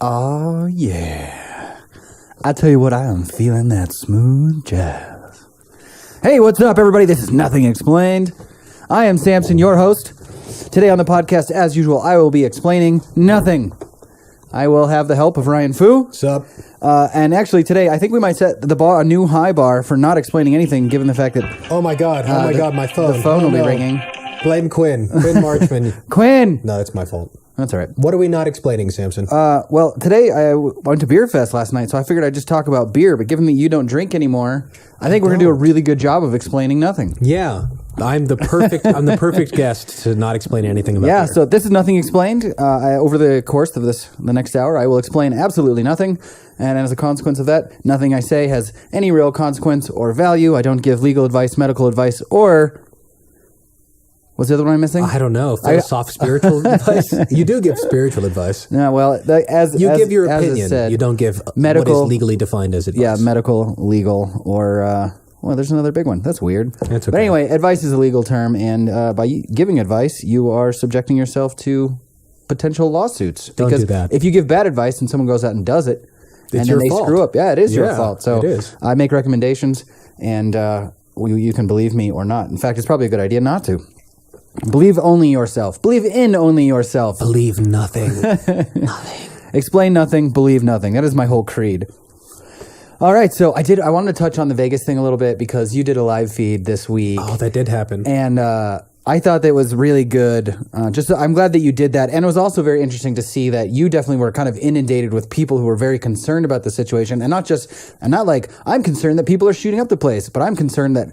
Oh, yeah. I tell you what, I am feeling that smooth jazz. Hey, what's up, everybody? This is Nothing Explained. I am Samson, your host. Today on the podcast, as usual, I will be explaining nothing. I will have the help of Ryan Foo. What's up? And actually, today, I think we might set the bar a new high bar for not explaining anything, given the fact that... Oh, my God. My phone. The phone will be ringing. Blame Quinn. Quinn Marchman. Quinn! No, it's my fault. That's all right. What are we not explaining, Samson? Well, today I went to Beer Fest last night, so I figured I'd just talk about beer. But given that you don't drink anymore, I think we're going to do a really good job of explaining nothing. Yeah. I'm the perfect guest to not explain anything about beer. So this is Nothing Explained. Over the course of the next hour, I will explain absolutely nothing. And as a consequence of that, nothing I say has any real consequence or value. I don't give legal advice, medical advice, or... What's the other one I'm missing? I don't know. Spiritual advice? You do give spiritual advice. No, well, give your opinion. Said, you don't give medical, what is legally defined as advice. Yeah, medical, legal, or... well, there's another big one. That's weird. That's okay. But anyway, advice is a legal term, and by giving advice, you are subjecting yourself to potential lawsuits. Don't do that. If you give bad advice and someone goes out and does it, it's your fault. Screw up. Yeah, it is your fault. So it is. I make recommendations, and you can believe me or not. In fact, it's probably a good idea not to. Believe only yourself. Believe in only yourself. Believe nothing. Nothing. Explain nothing. Believe nothing. That is my whole creed. All right, so I wanted to touch on the Vegas thing a little bit because you did a live feed this week. Oh, that did happen. And I thought that was really good. I'm glad that you did that. And it was also very interesting to see that you definitely were kind of inundated with people who were very concerned about the situation. And not like, I'm concerned that people are shooting up the place, but I'm concerned that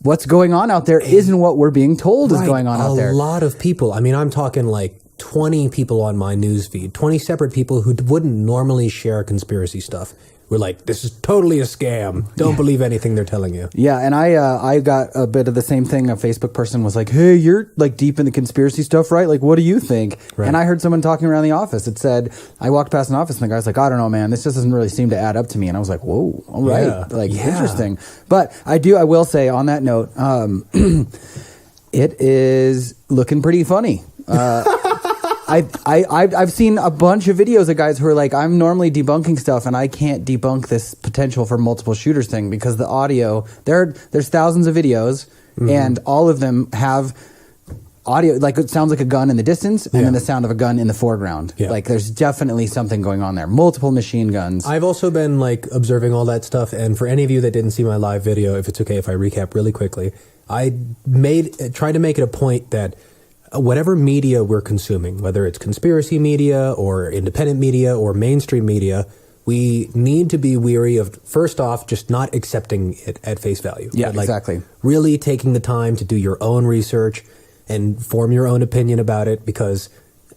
what's going on out there isn't what we're being told is going on out there. A lot of people. I mean, I'm talking like 20 people on my news feed, 20 separate people who wouldn't normally share conspiracy stuff. We're like, this is totally a scam. Don't believe anything they're telling you. Yeah, and I got a bit of the same thing. A Facebook person was like, hey, you're like deep in the conspiracy stuff, right? Like, what do you think? Right. And I heard someone talking around the office. It said, I walked past an office and the guy's like, I don't know, man. This just doesn't really seem to add up to me. And I was like, whoa, all right. Interesting. But I will say on that note, it is looking pretty funny. I've seen a bunch of videos of guys who are like, I'm normally debunking stuff and I can't debunk this potential for multiple shooters thing because the audio, there's thousands of videos and all of them have audio, like it sounds like a gun in the distance and then the sound of a gun in the foreground. Yeah. Like there's definitely something going on there. Multiple machine guns. I've also been like observing all that stuff. And for any of you that didn't see my live video, if it's okay if I recap really quickly, I tried to make it a point that whatever media we're consuming, whether it's conspiracy media or independent media or mainstream media, we need to be weary of, first off, just not accepting it at face value. Yeah, like exactly. Really taking the time to do your own research and form your own opinion about it because,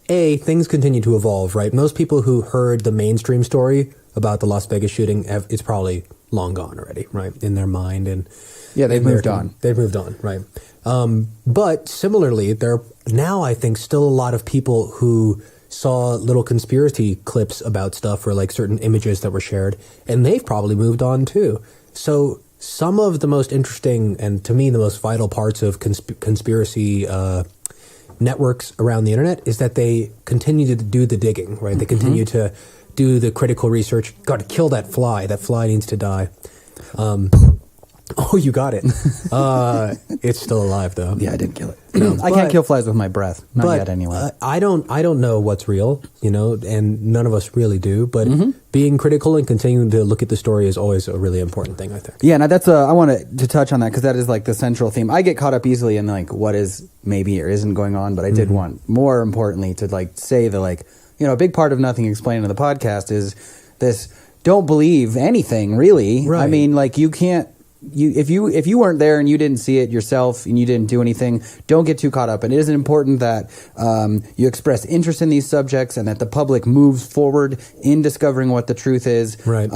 A, things continue to evolve, right? Most people who heard the mainstream story about the Las Vegas shooting, it's probably long gone already, right, in their mind. And yeah, they've moved on. They've moved on, right. But similarly, there are now, I think, still a lot of people who saw little conspiracy clips about stuff or like certain images that were shared, and they've probably moved on too. So some of the most interesting and to me the most vital parts of conspiracy networks around the internet is that they continue to do the digging, right? They continue to do the critical research. Got to kill that fly. That fly needs to die. Oh, you got it. It's still alive, though. Yeah, I didn't kill it. I can't kill flies with my breath. Not yet, anyway. I don't know what's real, and none of us really do. But being critical and continuing to look at the story is always a really important thing, I think. Yeah, now that's I wanted to touch on that because that is like the central theme. I get caught up easily in like what is maybe or isn't going on, but I did want, more importantly, to like say that like, a big part of Nothing Explained in the podcast is this: don't believe anything, really. Right. I mean, like you can't. If you weren't there and you didn't see it yourself and you didn't do anything, don't get too caught up. And it is important that you express interest in these subjects and that the public moves forward in discovering what the truth is. Right.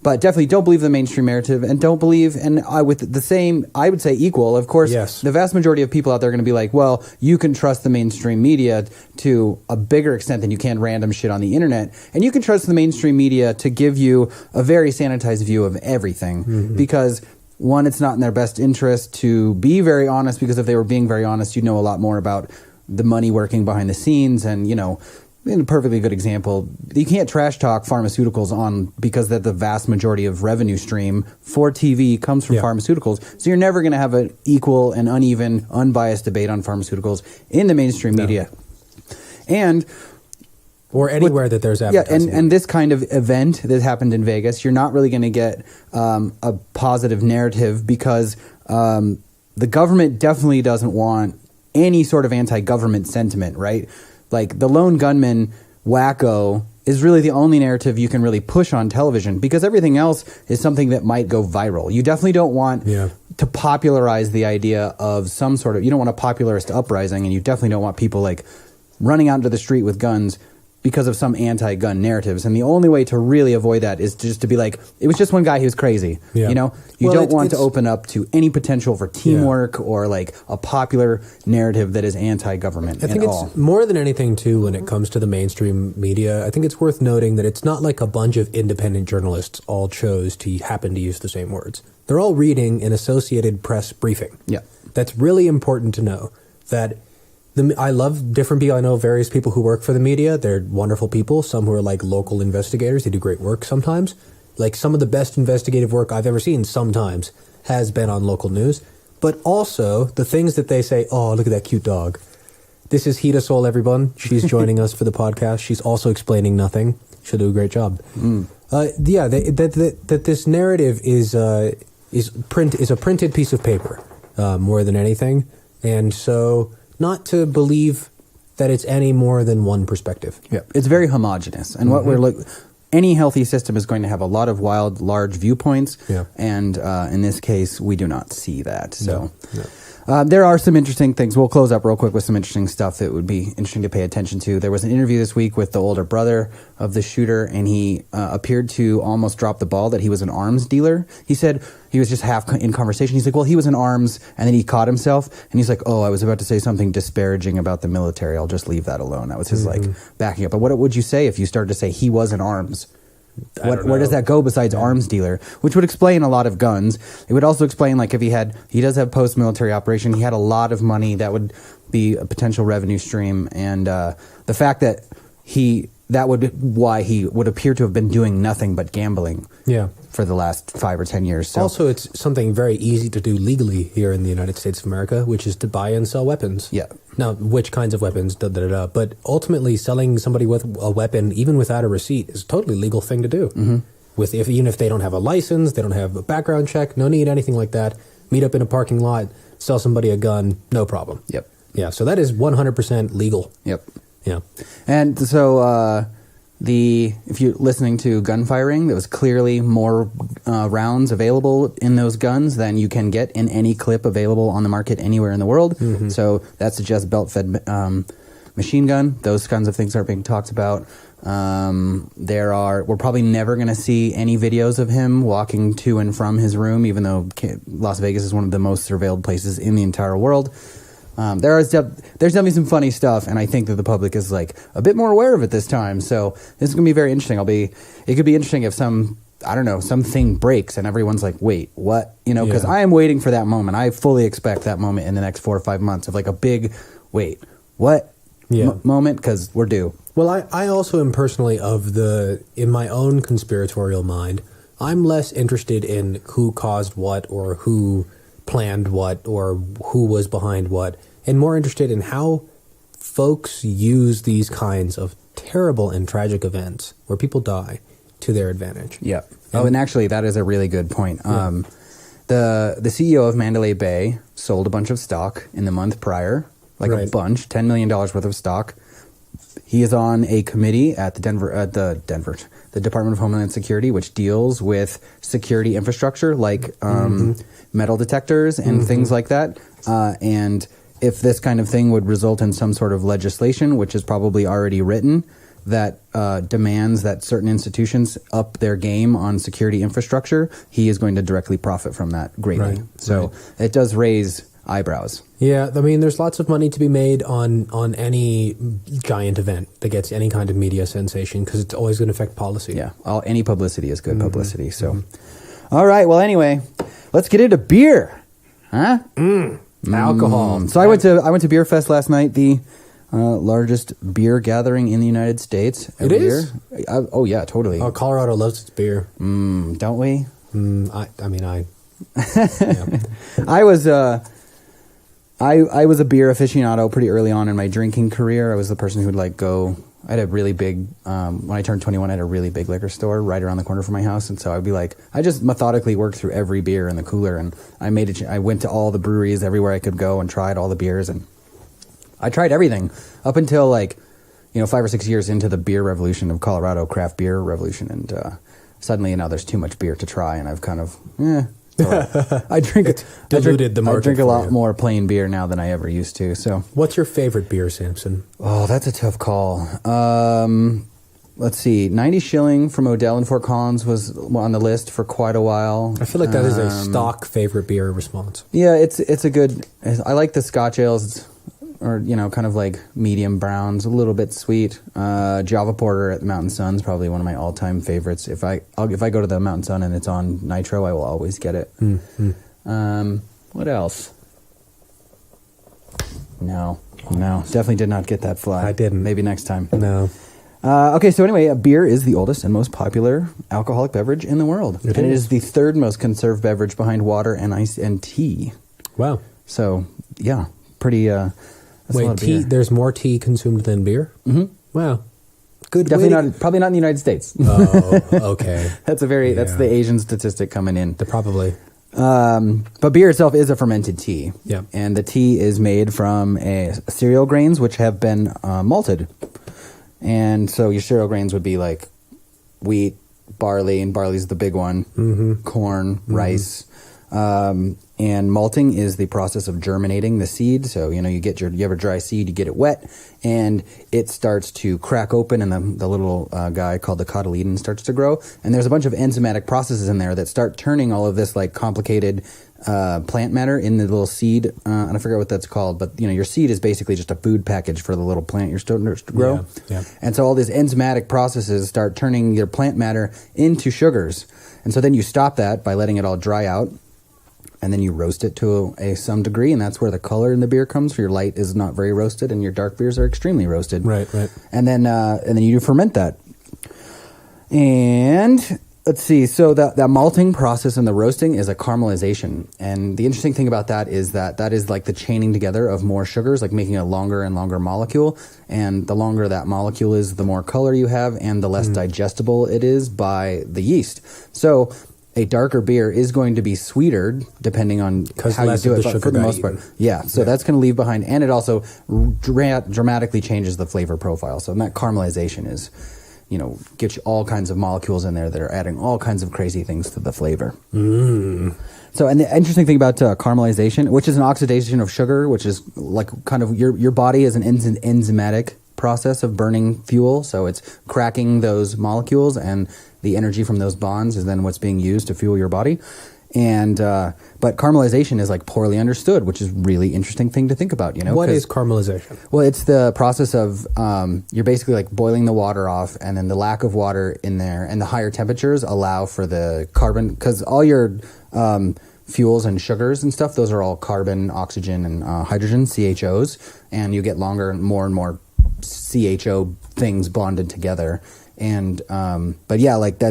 But definitely don't believe the mainstream narrative and don't believe, and with the same, I would say equal, of course, the vast majority of people out there are going to be like, well, you can trust the mainstream media to a bigger extent than you can random shit on the internet. And you can trust the mainstream media to give you a very sanitized view of everything because one, it's not in their best interest to be very honest because if they were being very honest, you'd know a lot more about the money working behind the scenes and, a perfectly good example. You can't trash talk pharmaceuticals because that the vast majority of revenue stream for TV comes from pharmaceuticals. So you're never going to have an equal and uneven, unbiased debate on pharmaceuticals in the mainstream media. Or anywhere that there's advertising. Yeah, and this kind of event that happened in Vegas, you're not really going to get a positive narrative because the government definitely doesn't want any sort of anti-government sentiment, right? Like the lone gunman wacko is really the only narrative you can really push on television because everything else is something that might go viral. You definitely don't want to popularize the idea of some sort of, you don't want a popularist uprising, and you definitely don't want people like running out into the street with guns because of some anti-gun narratives. And the only way to really avoid that is just to be like, it was just one guy who was crazy. Yeah. You know, you don't want to open up to any potential for teamwork or like a popular narrative that is anti-government. I think it's more than anything too, when it comes to the mainstream media, I think it's worth noting that it's not like a bunch of independent journalists all chose to happen to use the same words. They're all reading an Associated Press briefing. Yeah. That's really important to know that I love different people. I know various people who work for the media. They're wonderful people. Some who are like local investigators. They do great work sometimes. Like some of the best investigative work I've ever seen sometimes has been on local news. But also the things that they say, oh, look at that cute dog. This is Hita Sol, everyone. She's joining us for the podcast. She's also explaining nothing. She'll do a great job. That this narrative is a printed piece of paper more than anything. And so not to believe that it's any more than one perspective. Yeah, it's very homogenous. And what we're any healthy system is going to have a lot of wild, large viewpoints. Yeah. And in this case, we do not see that. So there are some interesting things. We'll close up real quick with some interesting stuff that would be interesting to pay attention to. There was an interview this week with the older brother of the shooter, and he appeared to almost drop the ball that he was an arms dealer. He said he was just half in conversation. He's like, well, he was in arms, and then he caught himself, and he's like, oh, I was about to say something disparaging about the military. I'll just leave that alone. That was his like backing up. But what would you say if you started to say he was in arms? Where does that go besides arms dealer? Which would explain a lot of guns. It would also explain, like, if he does have post-military operation, he had a lot of money that would be a potential revenue stream. And the fact that that would be why he would appear to have been doing nothing but gambling for the last 5 or 10 years. So. Also, it's something very easy to do legally here in the United States of America, which is to buy and sell weapons. Yeah. Now, which kinds of weapons, but ultimately selling somebody with a weapon, even without a receipt, is a totally legal thing to do. Mm-hmm. Even if they don't have a license, they don't have a background check, no need anything like that. Meet up in a parking lot, sell somebody a gun, no problem. Yep. Yeah, so that is 100% legal. Yep. Yeah. And so if you're listening to gun firing, there was clearly more rounds available in those guns than you can get in any clip available on the market anywhere in the world. Mm-hmm. So that suggests belt-fed machine gun. Those kinds of things are being talked about. We're probably never going to see any videos of him walking to and from his room, even though Las Vegas is one of the most surveilled places in the entire world. There's definitely some funny stuff, and I think that the public is like a bit more aware of it this time. So this is going to be very interesting. It could be interesting if something breaks and everyone's like, wait, what? Because I am waiting for that moment. I fully expect that moment in the next 4 or 5 months of like a big, wait, what moment? Because we're due. Well, I also am personally in my own conspiratorial mind, I'm less interested in who caused what or who planned what or who was behind what, and more interested in how folks use these kinds of terrible and tragic events where people die to their advantage. Yeah. And actually, that is a really good point. Yeah. The CEO of Mandalay Bay sold a bunch of stock in the month prior, a bunch, $10 million worth of stock. He is on a committee at the Department of Homeland Security, which deals with security infrastructure like metal detectors and things like that. And if this kind of thing would result in some sort of legislation, which is probably already written, that demands that certain institutions up their game on security infrastructure, he is going to directly profit from that greatly. So it does raise eyebrows. Yeah, I mean, there's lots of money to be made on any giant event that gets any kind of media sensation because it's always going to affect policy. Yeah, any publicity is good publicity. So, all right. Well, anyway, let's get into beer, huh? Alcohol. So I went to Beer Fest last night. The Largest beer gathering in the United States. It is? Oh, yeah, totally. Oh, Colorado loves its beer. Don't we? Yeah. I was a beer aficionado pretty early on in my drinking career. I was the person who would like go. I had a really big, when I turned 21, I had a really big liquor store right around the corner from my house. And so I'd be like, I just methodically worked through every beer in the cooler. And I went to all the breweries everywhere I could go and tried all the beers. And I tried everything up until 5 or 6 years into the beer revolution of Colorado, craft beer revolution. And suddenly, there's too much beer to try. And I've kind of, I drink diluted the market. I drink a lot more plain beer now than I ever used to. So, what's your favorite beer, Samson? Oh, that's a tough call. Let's see. 90 Shilling from Odell in Fort Collins was on the list for quite a while. I feel like that is a stock favorite beer response. Yeah, it's a good. I like the Scotch ales, or kind of like medium browns, a little bit sweet. Java Porter at the Mountain Sun's probably one of my all-time favorites. If I go to the Mountain Sun and it's on Nitro, I will always get it. Mm-hmm. What else? No, definitely did not get that fly. I didn't. Maybe next time. No. Okay, so anyway, beer is the oldest and most popular alcoholic beverage in the world. It is the third most conserved beverage behind water and ice and tea. Wow. So, yeah, pretty... Wait, tea? There's more tea consumed than beer? Mm-hmm. Wow. Good. Probably not in the United States. Oh, okay. That's the Asian statistic coming in. Probably. But beer itself is a fermented tea. Yeah. And the tea is made from cereal grains, which have been malted. And so your cereal grains would be like wheat, barley, and barley's the big one, corn, rice. And malting is the process of germinating the seed. So, you have a dry seed, you get it wet, and it starts to crack open, and the little guy called the cotyledon starts to grow. And there's a bunch of enzymatic processes in there that start turning all of this like complicated plant matter in the little seed. And I forget what that's called, but your seed is basically just a food package for the little plant you're starting to grow. Yeah. And so all these enzymatic processes start turning your plant matter into sugars. And so then you stop that by letting it all dry out. And then you roast it to some degree, and that's where the color in the beer comes. Your light is not very roasted, and your dark beers are extremely roasted. Right. And then you ferment that. And let's see. So that malting process and the roasting is a caramelization. And the interesting thing about that is that is like the chaining together of more sugars, like making a longer and longer molecule. And the longer that molecule is, the more color you have, and the less digestible it is by the yeast. So a darker beer is going to be sweeter depending on how you do it, but for the most part. Yeah, so that's going to leave behind, and it also dramatically changes the flavor profile. So that caramelization is, get you all kinds of molecules in there that are adding all kinds of crazy things to the flavor. So, and the interesting thing about caramelization, which is an oxidation of sugar, which is like kind of your body is an enzymatic process of burning fuel. So it's cracking those molecules, and the energy from those bonds is then what's being used to fuel your body. And but caramelization is like poorly understood, which is really interesting thing to think about. What is caramelization? Well, it's the process of you're basically like boiling the water off, and then the lack of water in there and the higher temperatures allow for the carbon, because all your fuels and sugars and stuff, those are all carbon, oxygen, and hydrogen, CHOs, and you get longer and more CHO things bonded together. And but yeah, like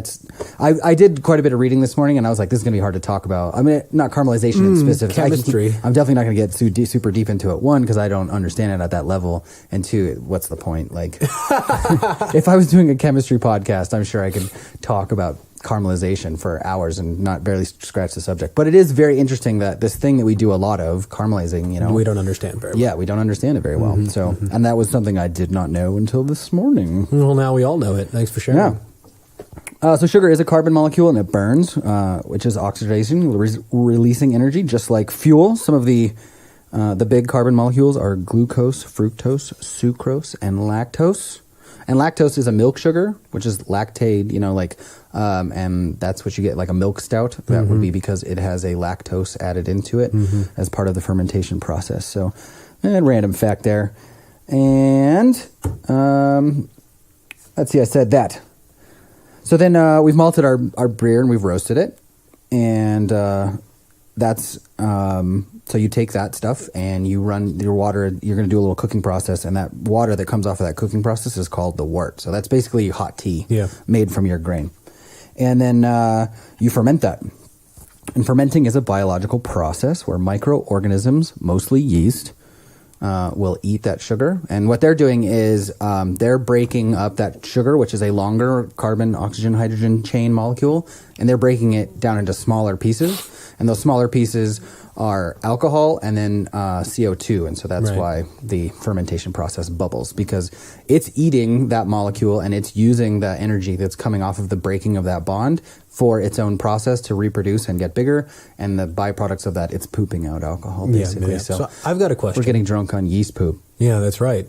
I did quite a bit of reading this morning, and I was like, this is gonna be hard to talk about. I mean, not caramelization in specific chemistry. I'm definitely not gonna get super deep into it. One, because I don't understand it at that level, and two, what's the point? Like, if I was doing a chemistry podcast, I'm sure I could talk about caramelization for hours and not barely scratch the subject. But it is very interesting that this thing that we do a lot of, caramelizing, we don't understand very well. Yeah, we don't understand it very well. And that was something I did not know until this morning. Well, now we all know it. Thanks for sharing. Yeah. So sugar is a carbon molecule, and it burns, which is oxidation, releasing energy, just like fuel. Some of the big carbon molecules are glucose, fructose, sucrose, and lactose. And lactose is a milk sugar, which is lactate, and that's what you get, like a milk stout. That would be because it has a lactose added into it as part of the fermentation process. So, random fact there. And let's see, I said that. So then we've malted our beer and we've roasted it. And that's so you take that stuff and you run your water. You're going to do a little cooking process, and that water that comes off of that cooking process is called the wort. So that's basically hot tea made from your grain. And then you ferment that. And fermenting is a biological process where microorganisms, mostly yeast, will eat that sugar. And what they're doing is they're breaking up that sugar, which is a longer carbon, oxygen, hydrogen chain molecule, and they're breaking it down into smaller pieces. And those smaller pieces are alcohol and then CO2. And so that's why the fermentation process bubbles, because it's eating that molecule and it's using the energy that's coming off of the breaking of that bond for its own process to reproduce and get bigger. And the byproducts of that, it's pooping out alcohol, basically. Yeah. So I've got a question. We're getting drunk on yeast poop. Yeah, that's right.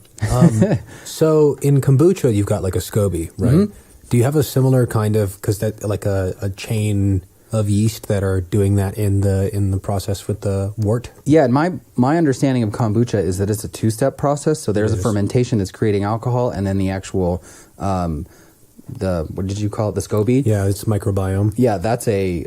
So in kombucha, you've got like a SCOBY, right? Mm-hmm. Do you have a similar kind of, because that like a chain of yeast that are doing that in the process with the wort? Yeah, and my understanding of kombucha is that it's a two-step process. So there's a fermentation that's creating alcohol, and then the actual what did you call it? The SCOBY? Yeah, it's microbiome. Yeah, that's a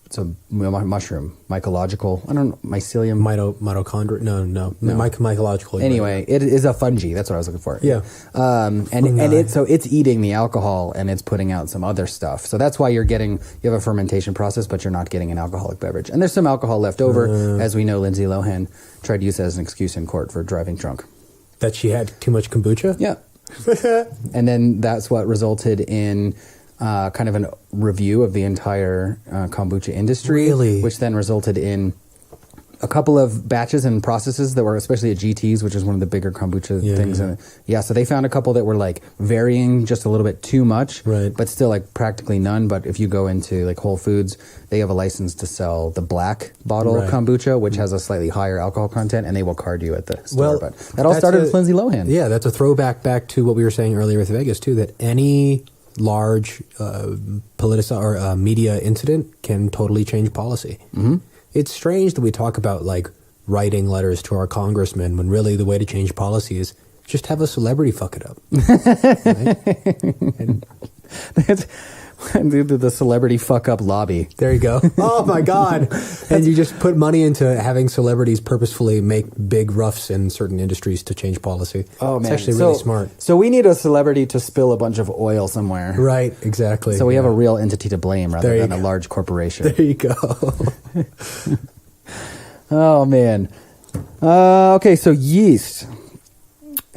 it's a mushroom, mycological. I don't know, mycelium. Mitochondria? No. Mycological. Anyway, it is a fungi. That's what I was looking for. Yeah. And it's eating the alcohol and it's putting out some other stuff. So that's why you have a fermentation process, but you're not getting an alcoholic beverage. And there's some alcohol left over. As we know, Lindsay Lohan tried to use that as an excuse in court for driving drunk. That she had too much kombucha? Yeah. And then that's what resulted in kind of a review of the entire kombucha industry, which then resulted in a couple of batches and processes that were, especially at GT's, which is one of the bigger kombucha things. Yeah. So they found a couple that were like varying just a little bit too much, but still like practically none. But if you go into like Whole Foods, they have a license to sell the black bottle of kombucha, which has a slightly higher alcohol content, and they will card you at the store. But that all started with Lindsay Lohan. Yeah, that's a throwback back to what we were saying earlier with Vegas too, that any large media incident can totally change policy. Mm-hmm. It's strange that we talk about like writing letters to our congressmen when really the way to change policy is just have a celebrity fuck it up. The celebrity fuck up lobby. There you go. Oh my God. And you just put money into having celebrities purposefully make big roughs in certain industries to change policy. Oh man. It's actually really smart. So we need a celebrity to spill a bunch of oil somewhere. Right, exactly. So we have a real entity to blame rather than a large corporation. There you go. Oh man. Okay, so yeast.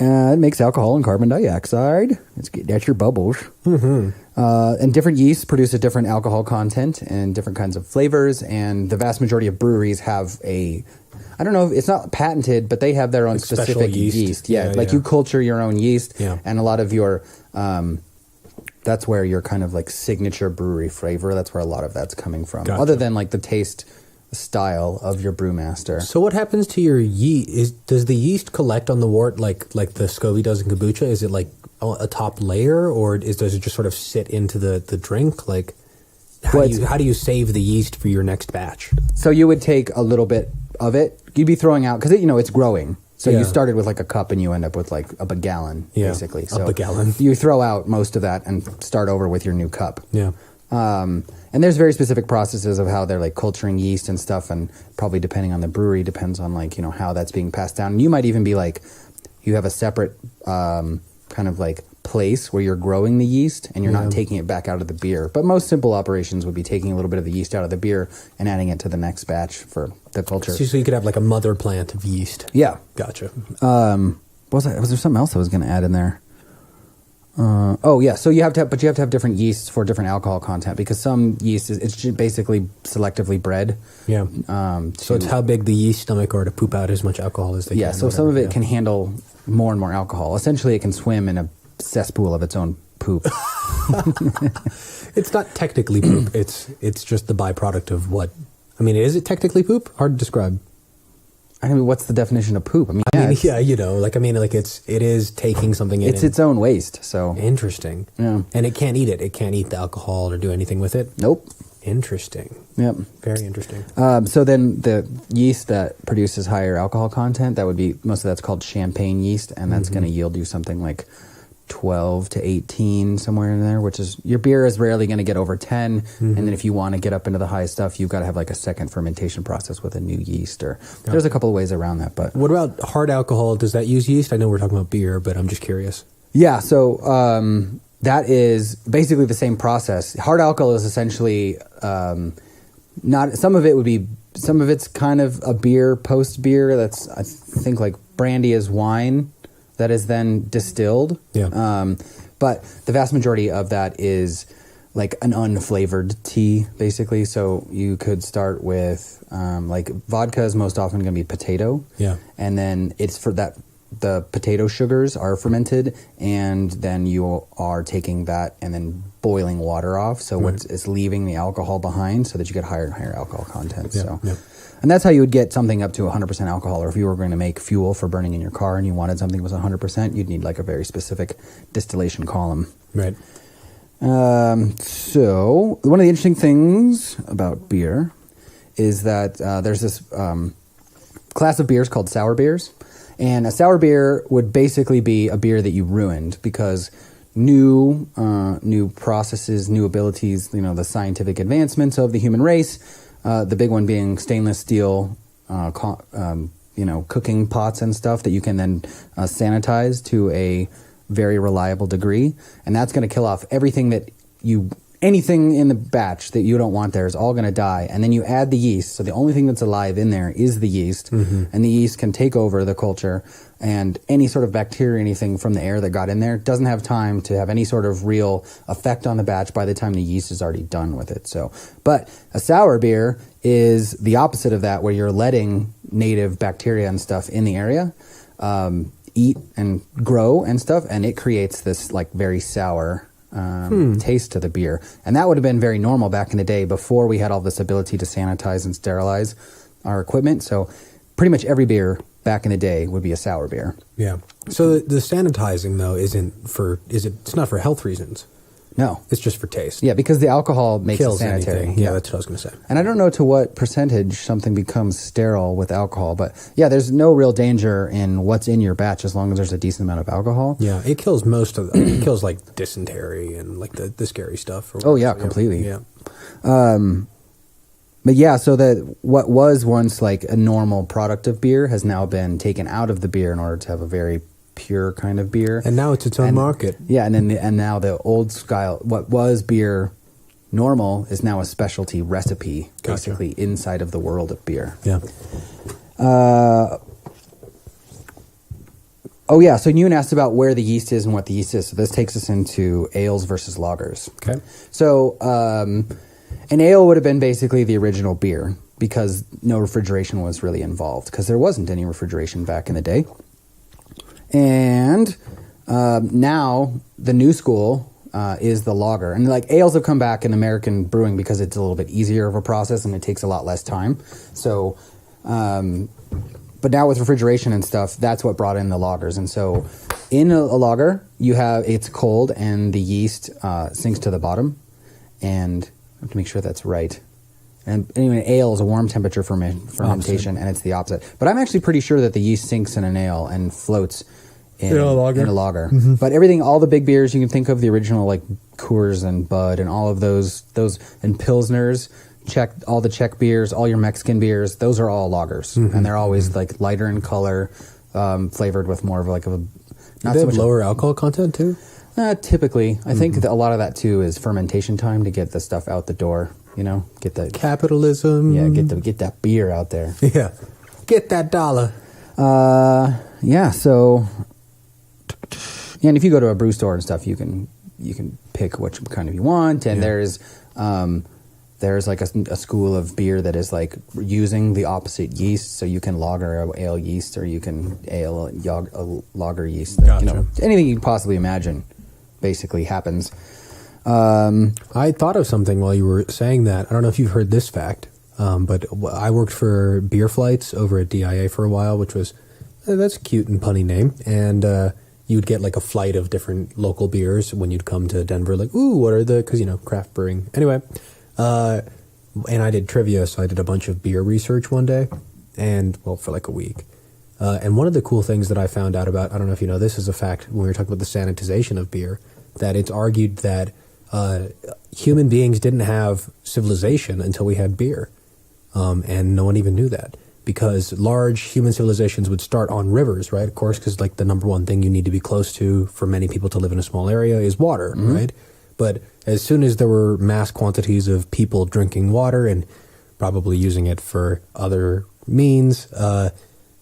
It makes alcohol and carbon dioxide. That's your bubbles. Mm-hmm. And different yeasts produce a different alcohol content and different kinds of flavors. And the vast majority of breweries have I don't know, it's not patented, but they have their own specific yeast. Yeah, you culture your own yeast. Yeah. And a lot of your, that's where your kind of like signature brewery flavor, that's where a lot of that's coming from. Gotcha. Other than like the taste style of your brewmaster. So what happens to your yeast? Does the yeast collect on the wort like the SCOBY does in kombucha? Is it like a top layer, or does it just sort of sit into the drink? Like how do you save the yeast for your next batch? So you would take a little bit of it. You'd be throwing out because it's growing. So you started with like a cup and you end up with like a gallon, basically. So a gallon. You throw out most of that and start over with your new cup. Yeah. And there's very specific processes of how they're like culturing yeast and stuff, and probably depending on the brewery, depends on like, how that's being passed down. And you might even be like, you have a separate kind of like place where you're growing the yeast and you're not taking it back out of the beer. But most simple operations would be taking a little bit of the yeast out of the beer and adding it to the next batch for the culture. So you could have like a mother plant of yeast. Yeah. Gotcha. Was there something else I was going to add in there? So you have to have different yeasts for different alcohol content, because some yeast it's basically selectively bred. Yeah. So it's how big the yeast stomach are to poop out as much alcohol as they can. Yeah. So some of it can handle more and more alcohol. Essentially, it can swim in a cesspool of its own poop. It's not technically poop. It's just the byproduct of what. I mean, is it technically poop? Hard to describe. I mean, what's the definition of poop? It is taking something in. It's its own waste, so. Interesting. Yeah. And it can't eat it. It can't eat the alcohol or do anything with it? Nope. Interesting. Yep. Very interesting. So then the yeast that produces higher alcohol content, most of that's called champagne yeast, and that's going to yield you something like 12 to 18, somewhere in there, which is, your beer is rarely going to get over 10. And then if you want to get up into the high stuff, you've got to have like a second fermentation process with a new yeast, or there's a couple of ways around that. But what about hard alcohol? Does that use yeast? I know we're talking about beer, but I'm just curious. Yeah. So, that is basically the same process. Hard alcohol is essentially, not, some of it's kind of a beer, post beer. That's, I think, like brandy is wine that is then distilled. Yeah. But the vast majority of that is like an unflavored tea, basically. So you could start with, like vodka is most often going to be potato. Yeah. And then it's for that, the potato sugars are fermented, and then you are taking that and then boiling water off. So it's leaving the alcohol behind so that you get higher and higher alcohol content. Yeah. So. Yeah. And that's how you would get something up to 100% alcohol. Or if you were going to make fuel for burning in your car and you wanted something that was 100%, you'd need like a very specific distillation column. Right. So one of the interesting things about beer is that there's this class of beers called sour beers. And a sour beer would basically be a beer that you ruined because new processes, new abilities, the scientific advancements of the human race, the big one being stainless steel, cooking pots and stuff that you can then sanitize to a very reliable degree. And that's going to kill off anything in the batch that you don't want there is all going to die. And then you add the yeast. So the only thing that's alive in there is the yeast. And the yeast can take over the culture, and any sort of bacteria, anything from the air that got in there doesn't have time to have any sort of real effect on the batch by the time the yeast is already done with it. So, but a sour beer is the opposite of that, where you're letting native bacteria and stuff in the area eat and grow and stuff, and it creates this like very sour taste to the beer. And that would have been very normal back in the day before we had all this ability to sanitize and sterilize our equipment. So pretty much every beer back in the day would be a sour beer. Yeah. So the sanitizing though it's not for health reasons. No. It's just for taste. Yeah, because the alcohol makes it sanitary. Anything. Yeah, that's what I was going to say. And I don't know to what percentage something becomes sterile with alcohol, but yeah, there's no real danger in what's in your batch as long as there's a decent amount of alcohol. Yeah, it kills most of them. It kills like dysentery and like the scary stuff. Oh yeah, completely. Yeah. But yeah, so that what was once like a normal product of beer has now been taken out of the beer in order to have a very pure kind of beer. And now it's its own market. Yeah, and now the old style, what was beer normal, is now a specialty recipe, basically inside of the world of beer. Yeah. Oh yeah, so Ewan asked about where the yeast is and what the yeast is. So this takes us into ales versus lagers. Okay. So an ale would have been basically the original beer because no refrigeration was really involved, because there wasn't any refrigeration back in the day. And now the new school is the lager. And like ales have come back in American brewing because it's a little bit easier of a process and it takes a lot less time. So, but now with refrigeration and stuff, that's what brought in the lagers. And so in a lager, it's cold and the yeast sinks to the bottom. And I have to make sure that's right. And anyway, ale is a warm temperature fermentation, and it's the opposite. But I'm actually pretty sure that the yeast sinks in an ale and floats in a lager. Mm-hmm. But all the big beers you can think of, the original like Coors and Bud and all of those and Pilsners, all the Czech beers, all your Mexican beers, those are all lagers. And they're always like lighter in color, flavored with more of like a... Not so much lower alcohol content too? Typically. I think that a lot of that too is fermentation time to get the stuff out the door. Get the capitalism. Yeah, get that beer out there. Yeah, get that dollar. Yeah. So, and if you go to a brew store and stuff, you can pick which kind of you want. And there's like a school of beer that is like using the opposite yeast. So you can lager a ale yeast, or you can ale a lager yeast. Gotcha. Anything you can possibly imagine, basically happens. I thought of something while you were saying that. I don't know if you've heard this fact, but I worked for Beer Flights over at DIA for a while, which was, that's a cute and punny name. And you'd get like a flight of different local beers when you'd come to Denver, like, ooh, what are because, craft brewing. Anyway, and I did trivia, so I did a bunch of beer research one day, and, well, for like a week. And one of the cool things that I found out about, I don't know if you know this is a fact when we were talking about the sanitization of beer, that it's argued that human beings didn't have civilization until we had beer. And no one even knew that. Because large human civilizations would start on rivers, right? Of course, because like the number one thing you need to be close to for many people to live in a small area is water, right? But as soon as there were mass quantities of people drinking water and probably using it for other means,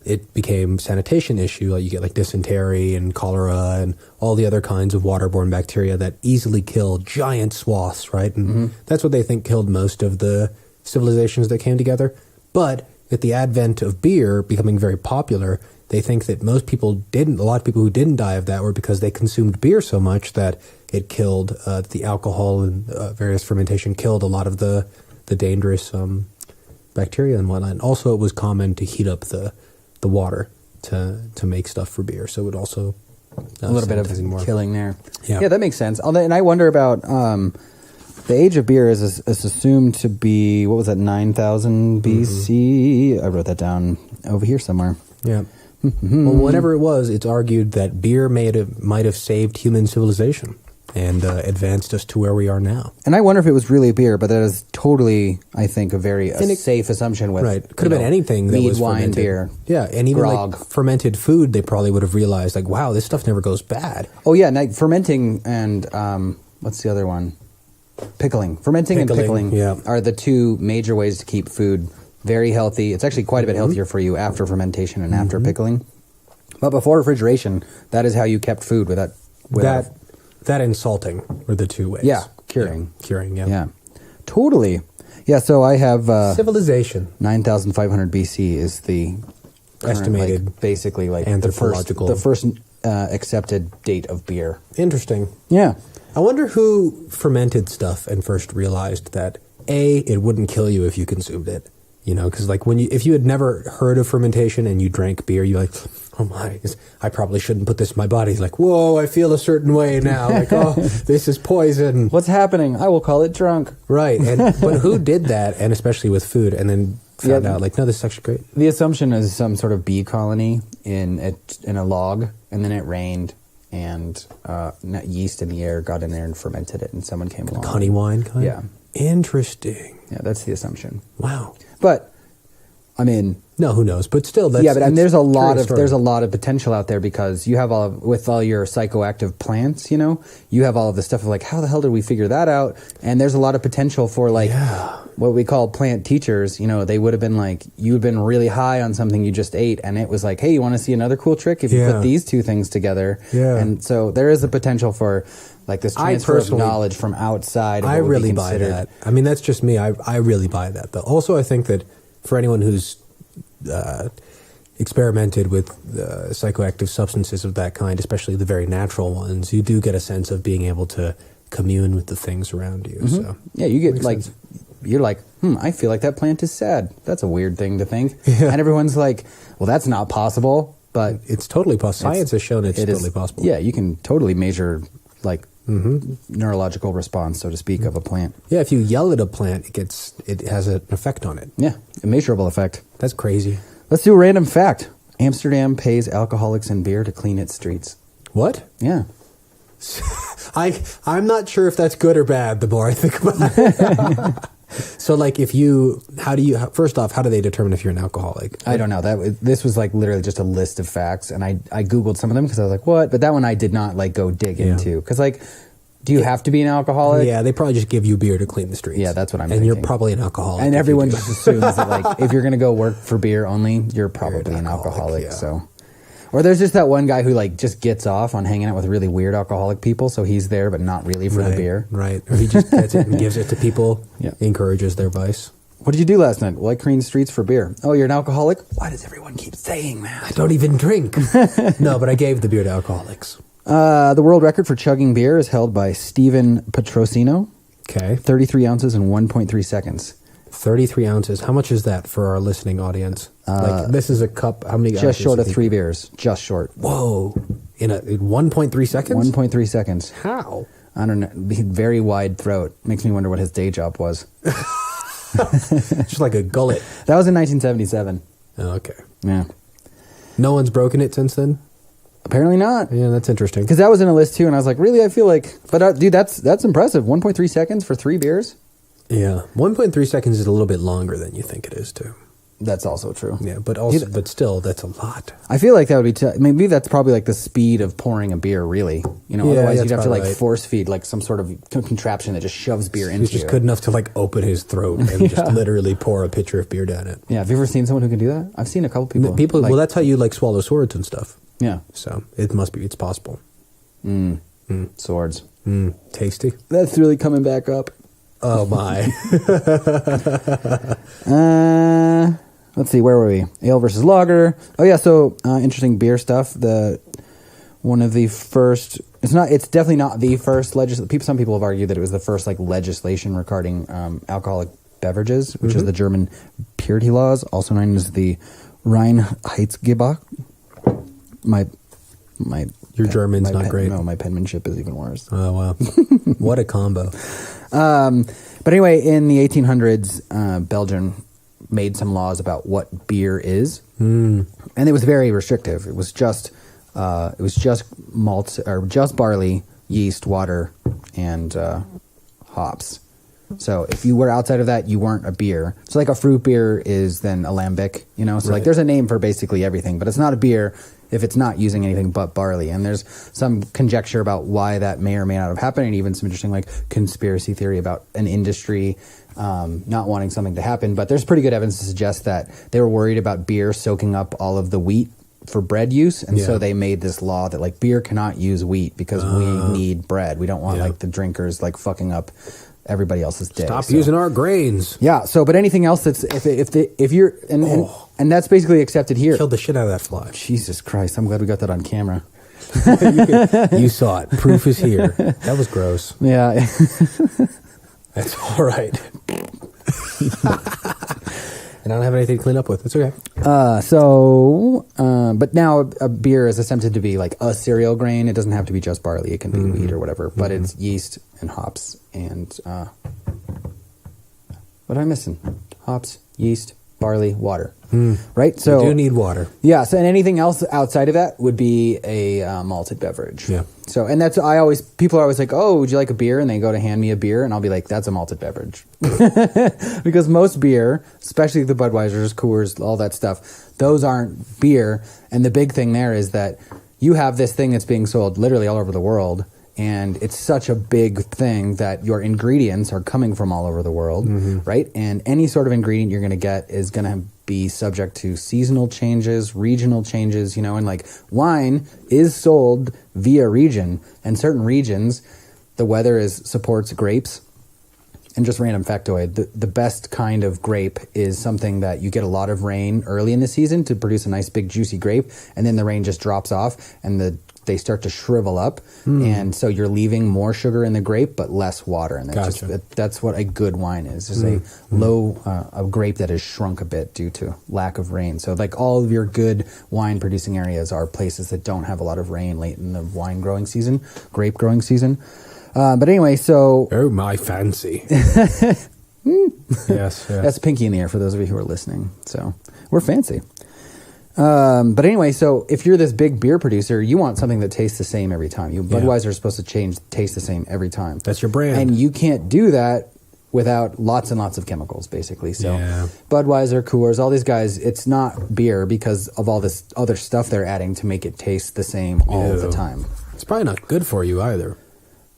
it became sanitation issue. Like you get like dysentery and cholera and all the other kinds of waterborne bacteria that easily kill giant swaths, right? And that's what they think killed most of the civilizations that came together. But with the advent of beer becoming very popular, they think that a lot of people who didn't die of that were because they consumed beer so much that it killed the alcohol and various fermentation killed a lot of the dangerous bacteria and whatnot. And also, it was common to heat up the water to make stuff for beer. So it would also a little bit of killing there. Yeah, that makes sense. And I wonder about the age of beer is assumed to be, what was that, 9,000 BC? I wrote that down over here somewhere. Yeah. Well, whenever it was, it's argued that beer might have saved human civilization and advanced us to where we are now. And I wonder if it was really beer, but that is totally, I think, a safe assumption with Could have been anything that mead, was wine, fermented. beer. Yeah, and even grog. like fermented food, they probably would have realized, like, wow, this stuff never goes bad. Oh, yeah, and fermenting and, what's the other one? Pickling. Fermenting and pickling are the two major ways to keep food very healthy. It's actually quite a bit healthier for you after fermentation and after pickling. But before refrigeration, that is how you kept food without that and salting were the two ways. Yeah, curing. Yeah. Totally. Yeah, so I have... civilization. 9,500 BC is the current, estimated, basically like anthropological. the first accepted date of beer. Interesting. Yeah. I wonder who fermented stuff and first realized that it wouldn't kill you if you consumed it. You know, because like if you had never heard of fermentation and you drank beer, you're like, oh my, I probably shouldn't put this in my body. It's like, whoa, I feel a certain way now. Like, oh, this is poison. What's happening? I will call it drunk. Right. But who did that? And especially with food, and then found out like, no, this is actually great. The assumption is some sort of bee colony in a log, and then it rained. And yeast in the air got in there and fermented it, and someone came along. Honey wine kind? Yeah. Interesting. Yeah, that's the assumption. Wow. But, I mean... No, who knows? But still, that's... Yeah, but there's a lot of potential out there because you have with all your psychoactive plants, you know, you have all of the stuff of like, how the hell did we figure that out? And there's a lot of potential for like what we call plant teachers. You know, they would have been like, you'd been really high on something you just ate, and it was like, hey, you want to see another cool trick? If you put these two things together. Yeah. And so there is a potential for like this transfer of knowledge from outside. Of I really buy that. I mean, that's just me. I really buy that, though. Also, I think that for anyone who's experimented with psychoactive substances of that kind, especially the very natural ones, you do get a sense of being able to commune with the things around you. So yeah, you get like, you're like, I feel like that plant is sad. That's a weird thing to think. Yeah. And everyone's like, well, that's not possible. But it's totally possible. Science has shown it's totally possible. Yeah, you can totally measure like neurological response, so to speak, of a plant. Yeah, if you yell at a plant, it has an effect on it. Yeah, a measurable effect. That's crazy. Let's do a random fact. Amsterdam pays alcoholics and beer to clean its streets. What? Yeah. I'm not sure if that's good or bad the more I think about it. So, like, first off, how do they determine if you're an alcoholic? I don't know. This was, like, literally just a list of facts, and I Googled some of them because I was like, what? But that one I did not, like, go dig into. Because, like, do you have to be an alcoholic? Yeah, they probably just give you beer to clean the streets. Yeah, that's what I'm thinking. And you're probably an alcoholic. And everyone just assumes that, like, if you're going to go work for beer only, you're probably an alcoholic. Yeah. So. Or there's just that one guy who, like, just gets off on hanging out with really weird alcoholic people, so he's there, but not really for the beer. Right. Or he just gets it and gives it to people, encourages their vice. What did you do last night? Well, I cleaned streets for beer. Oh, you're an alcoholic? Why does everyone keep saying that? I don't even drink. No, but I gave the beer to alcoholics. The world record for chugging beer is held by Stephen Petrosino. Okay. 33 ounces in 1.3 seconds. 33 ounces. How much is that for our listening audience? Like, this is a cup. How many? Just short of 3 beers. Just short. Whoa! In 1.3 seconds. 1.3 seconds. How? I don't know. Very wide throat. Makes me wonder what his day job was. Just like a gullet. That was in 1977. Oh, okay. Yeah. No one's broken it since then? Apparently not. Yeah, that's interesting. Because that was in a list too, and I was like, really? I feel like... But dude, that's impressive. 1.3 seconds for 3 beers? Yeah. 1.3 seconds is a little bit longer than you think it is, too. That's also true. Yeah, but still, that's a lot. I feel like that would be... maybe that's probably like the speed of pouring a beer, really. You know, otherwise you'd have to like force feed like some sort of contraption that just shoves beer into you. He's just good enough to like open his throat and just literally pour a pitcher of beer down it. Yeah, have you ever seen someone who can do that? I've seen a couple people. Well, that's how you like swallow swords and stuff. Yeah. So it's possible. Swords. Tasty. That's really coming back up. Oh my. Let's see, where were we? Ale versus lager. Oh yeah, so interesting beer stuff. One of the first. It's definitely not the first Some people have argued that it was the first like legislation regarding alcoholic beverages, which is the German purity laws, also known as the Reinheitsgebot. Your German's not great. No, my penmanship is even worse. Oh wow, what a combo. But anyway, in the 1800s, Belgium made some laws about what beer is, and it was very restrictive. It was just malt or just barley, yeast, water, and hops. So if you were outside of that, you weren't a beer. So like a fruit beer is then a lambic, you know. So like there's a name for basically everything, but it's not a beer if it's not using anything but barley. And there's some conjecture about why that may or may not have happened, and even some interesting like conspiracy theory about an industry not wanting something to happen. But there's pretty good evidence to suggest that they were worried about beer soaking up all of the wheat for bread use, and so they made this law that like beer cannot use wheat because we need bread. We don't want like the drinkers like fucking up everybody else's day. Stop using our grains. Yeah. So, but anything else that's if you're and that's basically accepted here. Killed the shit out of that fly. Jesus Christ! I'm glad we got that on camera. You saw it. Proof is here. That was gross. Yeah. That's all right. And I don't have anything to clean up with. It's okay. But now a beer is attempted to be like a cereal grain. It doesn't have to be just barley. It can be wheat or whatever. But it's yeast and hops and what am I missing? Hops, yeast, barley, water. Right? So you do need water. Yeah. So and anything else outside of that would be a malted beverage. Yeah. So and that's people are always like, oh, would you like a beer? And they go to hand me a beer, and I'll be like, that's a malted beverage, because most beer, especially the Budweisers, Coors, all that stuff, those aren't beer. And the big thing there is that you have this thing that's being sold literally all over the world. And it's such a big thing that your ingredients are coming from all over the world, right? And any sort of ingredient you're going to get is going to be subject to seasonal changes, regional changes, you know, and like wine is sold via region, and certain regions, the weather supports grapes. And just random factoid, the best kind of grape is something that you get a lot of rain early in the season to produce a nice big juicy grape, and then the rain just drops off and they start to shrivel up, and so you're leaving more sugar in the grape but less water, and that's what a good wine is. It's a grape that has shrunk a bit due to lack of rain. So like all of your good wine producing areas are places that don't have a lot of rain late in the grape growing season. But anyway, so oh my fancy. Yes. That's pinky in the air for those of you who are listening. So we're fancy. But anyway, so if you're this big beer producer, you want something that tastes the same every time. Budweiser is supposed to taste the same every time. That's your brand. And you can't do that without lots and lots of chemicals, basically. So Budweiser, Coors, all these guys, it's not beer because of all this other stuff they're adding to make it taste the same all the time. It's probably not good for you either.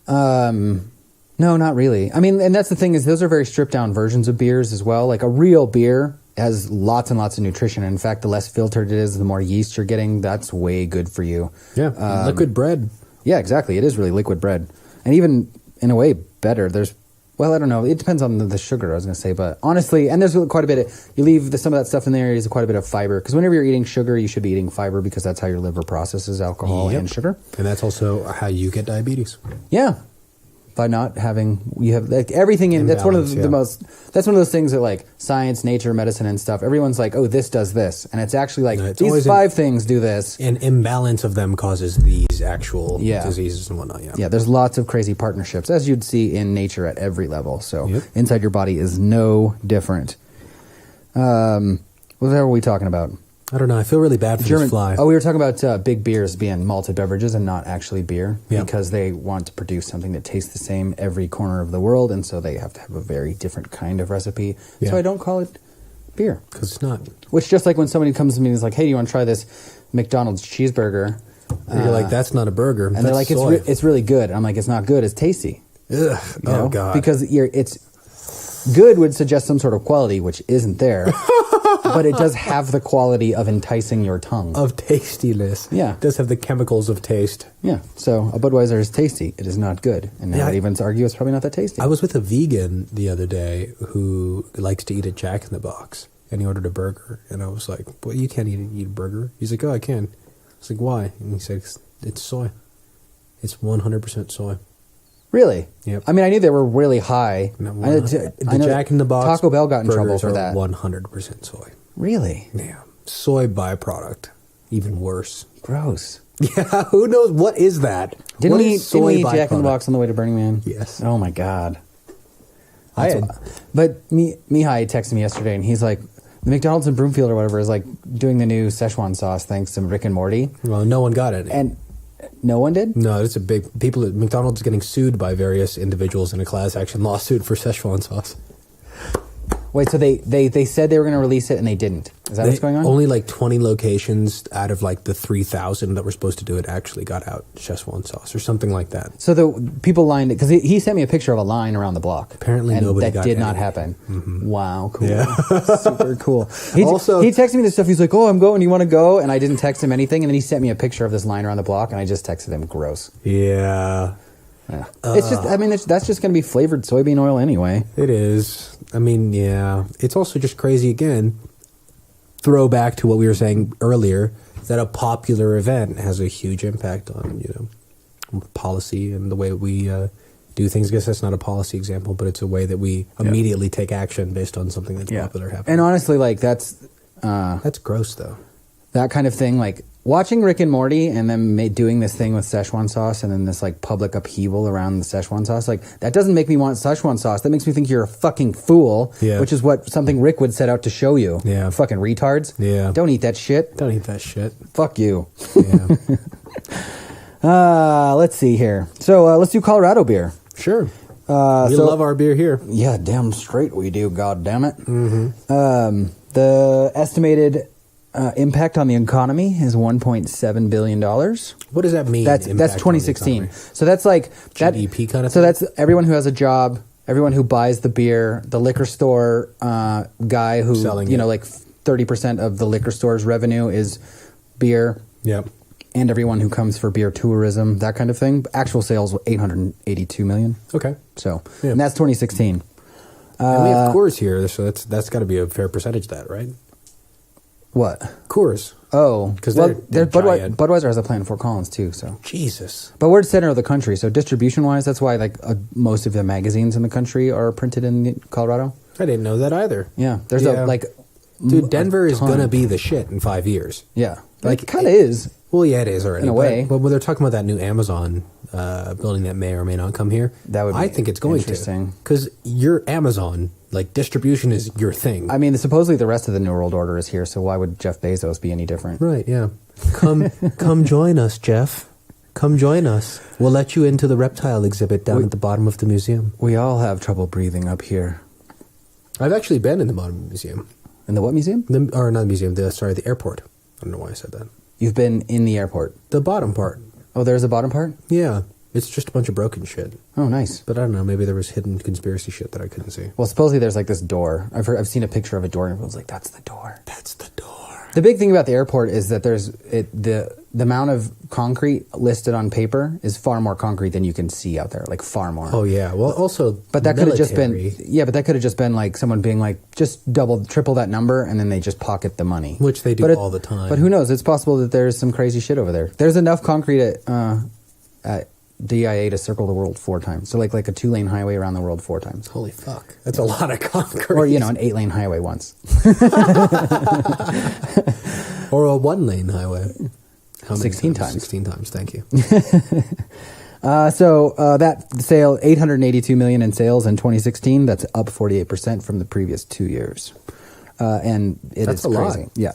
No, not really. I mean, and that's the thing is those are very stripped down versions of beers as well. Like a real beer has lots and lots of nutrition. And in fact, the less filtered it is, the more yeast you're getting. That's way good for you. Yeah, liquid bread. Yeah, exactly. It is really liquid bread. And even in a way better. Well, I don't know. It depends on the sugar, I was going to say. But honestly, and there's quite a bit you leave some of that stuff in there, is quite a bit of fiber. Because whenever you're eating sugar, you should be eating fiber because that's how your liver processes alcohol and sugar. And that's also how you get diabetes. Yeah. By not having, you have like everything in, that's one of the most, that's one of those things that like science, nature, medicine and stuff, everyone's like, oh, this does this. And it's actually like, these 5 things do this. An imbalance of them causes these actual diseases and whatnot. Yeah, there's lots of crazy partnerships, as you'd see in nature at every level. So inside your body is no different. What are we talking about? I don't know. I feel really bad for this fly. Oh, we were talking about big beers being malted beverages and not actually beer Yeah. because they want to produce something that tastes the same every corner of the world, and so they have to have a very different kind of recipe. Yeah. So I don't call it beer. Because it's not. Which, just like when somebody comes to me and is like, hey, do you want to try this McDonald's cheeseburger? And you're like, that's not a burger. And they're like, it's really good. And I'm like, it's not good. It's tasty. Ugh. You know? Oh, God. Because it's good would suggest some sort of quality, which isn't there. But it does have the quality of enticing your tongue. Of tastiness. Yeah. It does have the chemicals of taste. Yeah. So a Budweiser is tasty. It is not good. And now Yeah. I'd even argue it's probably not that tasty. I was with a vegan the other day who likes to eat at Jack in the Box. And he ordered a burger. And I was like, well, you can't eat a burger. He's like, oh, I can. I was like, why? And he said, it's soy. It's 100% soy. Really? Yep. I mean, I knew they were really high. No, I know the Jack in the Box Taco Bell got in trouble for that. 100% soy. Really? Yeah. Soy byproduct. Even worse. Gross. Yeah, who knows? What is that? Didn't What we is soy eat Jack in the byproduct? Box on the way to Burning Man? Yes. Oh, my God. But Mihai texted me yesterday, and he's like, the McDonald's in Broomfield or whatever is like doing the new Szechuan sauce thanks to Rick and Morty. well, no one got it. And no one did? No, it's a big... People at McDonald's getting sued by various individuals in a class action lawsuit for Szechuan sauce. Wait, so they said they were going to release it and they didn't. Is that what's going on? Only like 20 locations out of like the 3,000 that were supposed to do it actually got out Szechuan sauce or something like that. So the people lined it, because he sent me a picture of a line around the block. Apparently and nobody that got did not any. happen. Mm-hmm. Wow, cool. Yeah. Super cool. He texted me this stuff. He's like, oh, I'm going. You want to go? And I didn't text him anything. And then he sent me a picture of this line around the block, and I just texted him, gross. Yeah. Yeah. It's just, I mean, that's just going to be flavored soybean oil anyway. It is. I mean, yeah. It's also just crazy, again, throwback to what we were saying earlier, that a popular event has a huge impact on, policy and the way we do things. I guess that's not a policy example, but it's a way that we immediately take action based on something that's popular happening. And honestly, like, that's gross, though. that kind of thing, like, watching Rick and Morty and them doing this thing with Szechuan sauce and then this, like, public upheaval around the Szechuan sauce, like, that doesn't make me want Szechuan sauce. That makes me think you're a fucking fool, which is what something Rick would set out to show you. Yeah. Fucking retards. Yeah. Don't eat that shit. Don't eat that shit. Fuck you. Yeah. Let's see here. So let's do Colorado beer. Sure. We love our beer here. Yeah, damn straight we do, god damn it. Mm-hmm. The estimated impact on the economy is $1.7 billion. What does that mean? That's 2016. So that's like GDP kind of So thing? that's everyone who has a job, everyone who buys the beer, the liquor store guy who, selling like 30% of the liquor store's revenue is beer. Yep. And everyone who comes for beer tourism, that kind of thing. Actual sales were $882 million. Okay. So, and that's 2016. And we have Coors here, so that's got to be a fair percentage of that, right? What? Coors. Oh, because they're Budweiser has a plant in Fort Collins too. So Jesus. But we're the center of the country, so distribution wise, that's why like most of the magazines in the country are printed in Colorado. I didn't know that either. Yeah, there's dude, Denver is gonna be the shit in 5 years. Yeah, like it kind of is. Well, yeah, it is already in a way. But when they're talking about that new Amazon building that may or may not come here, I think it's going interesting. Because your Amazon, like distribution, is your thing. I mean, supposedly the rest of the New World Order is here, so why would Jeff Bezos be any different? Right? Yeah. Come join us, Jeff. Come join us. We'll let you into the reptile exhibit down at the bottom of the museum. We all have trouble breathing up here. I've actually been in the Modern Museum. In the what museum? Not the museum. The airport. I don't know why I said that. You've been in the airport? The bottom part. Oh, there's a bottom part? Yeah. It's just a bunch of broken shit. Oh, nice. But I don't know. Maybe there was hidden conspiracy shit that I couldn't see. Well, supposedly there's like this door. I've seen a picture of a door, and everyone's like, "That's the door." That's the door. The big thing about the airport is that the amount of concrete listed on paper is far more concrete than you can see out there, like far more. Oh yeah. Well, also, but that could have just been But that could have just been like someone being like, just double, triple that number, and then they just pocket the money, which they do all the time. But who knows? It's possible that there's some crazy shit over there. There's enough concrete at DIA to circle the world 4 times. So like a 2-lane highway around the world 4 times. Holy fuck. That's a lot of concrete. Or, an 8-lane highway once. Or a 1-lane highway. How 16 times. 16 times, thank you. So that sale, $882 million in sales in 2016. That's up 48% from the previous 2 years. And that's a crazy. Lot. Yeah.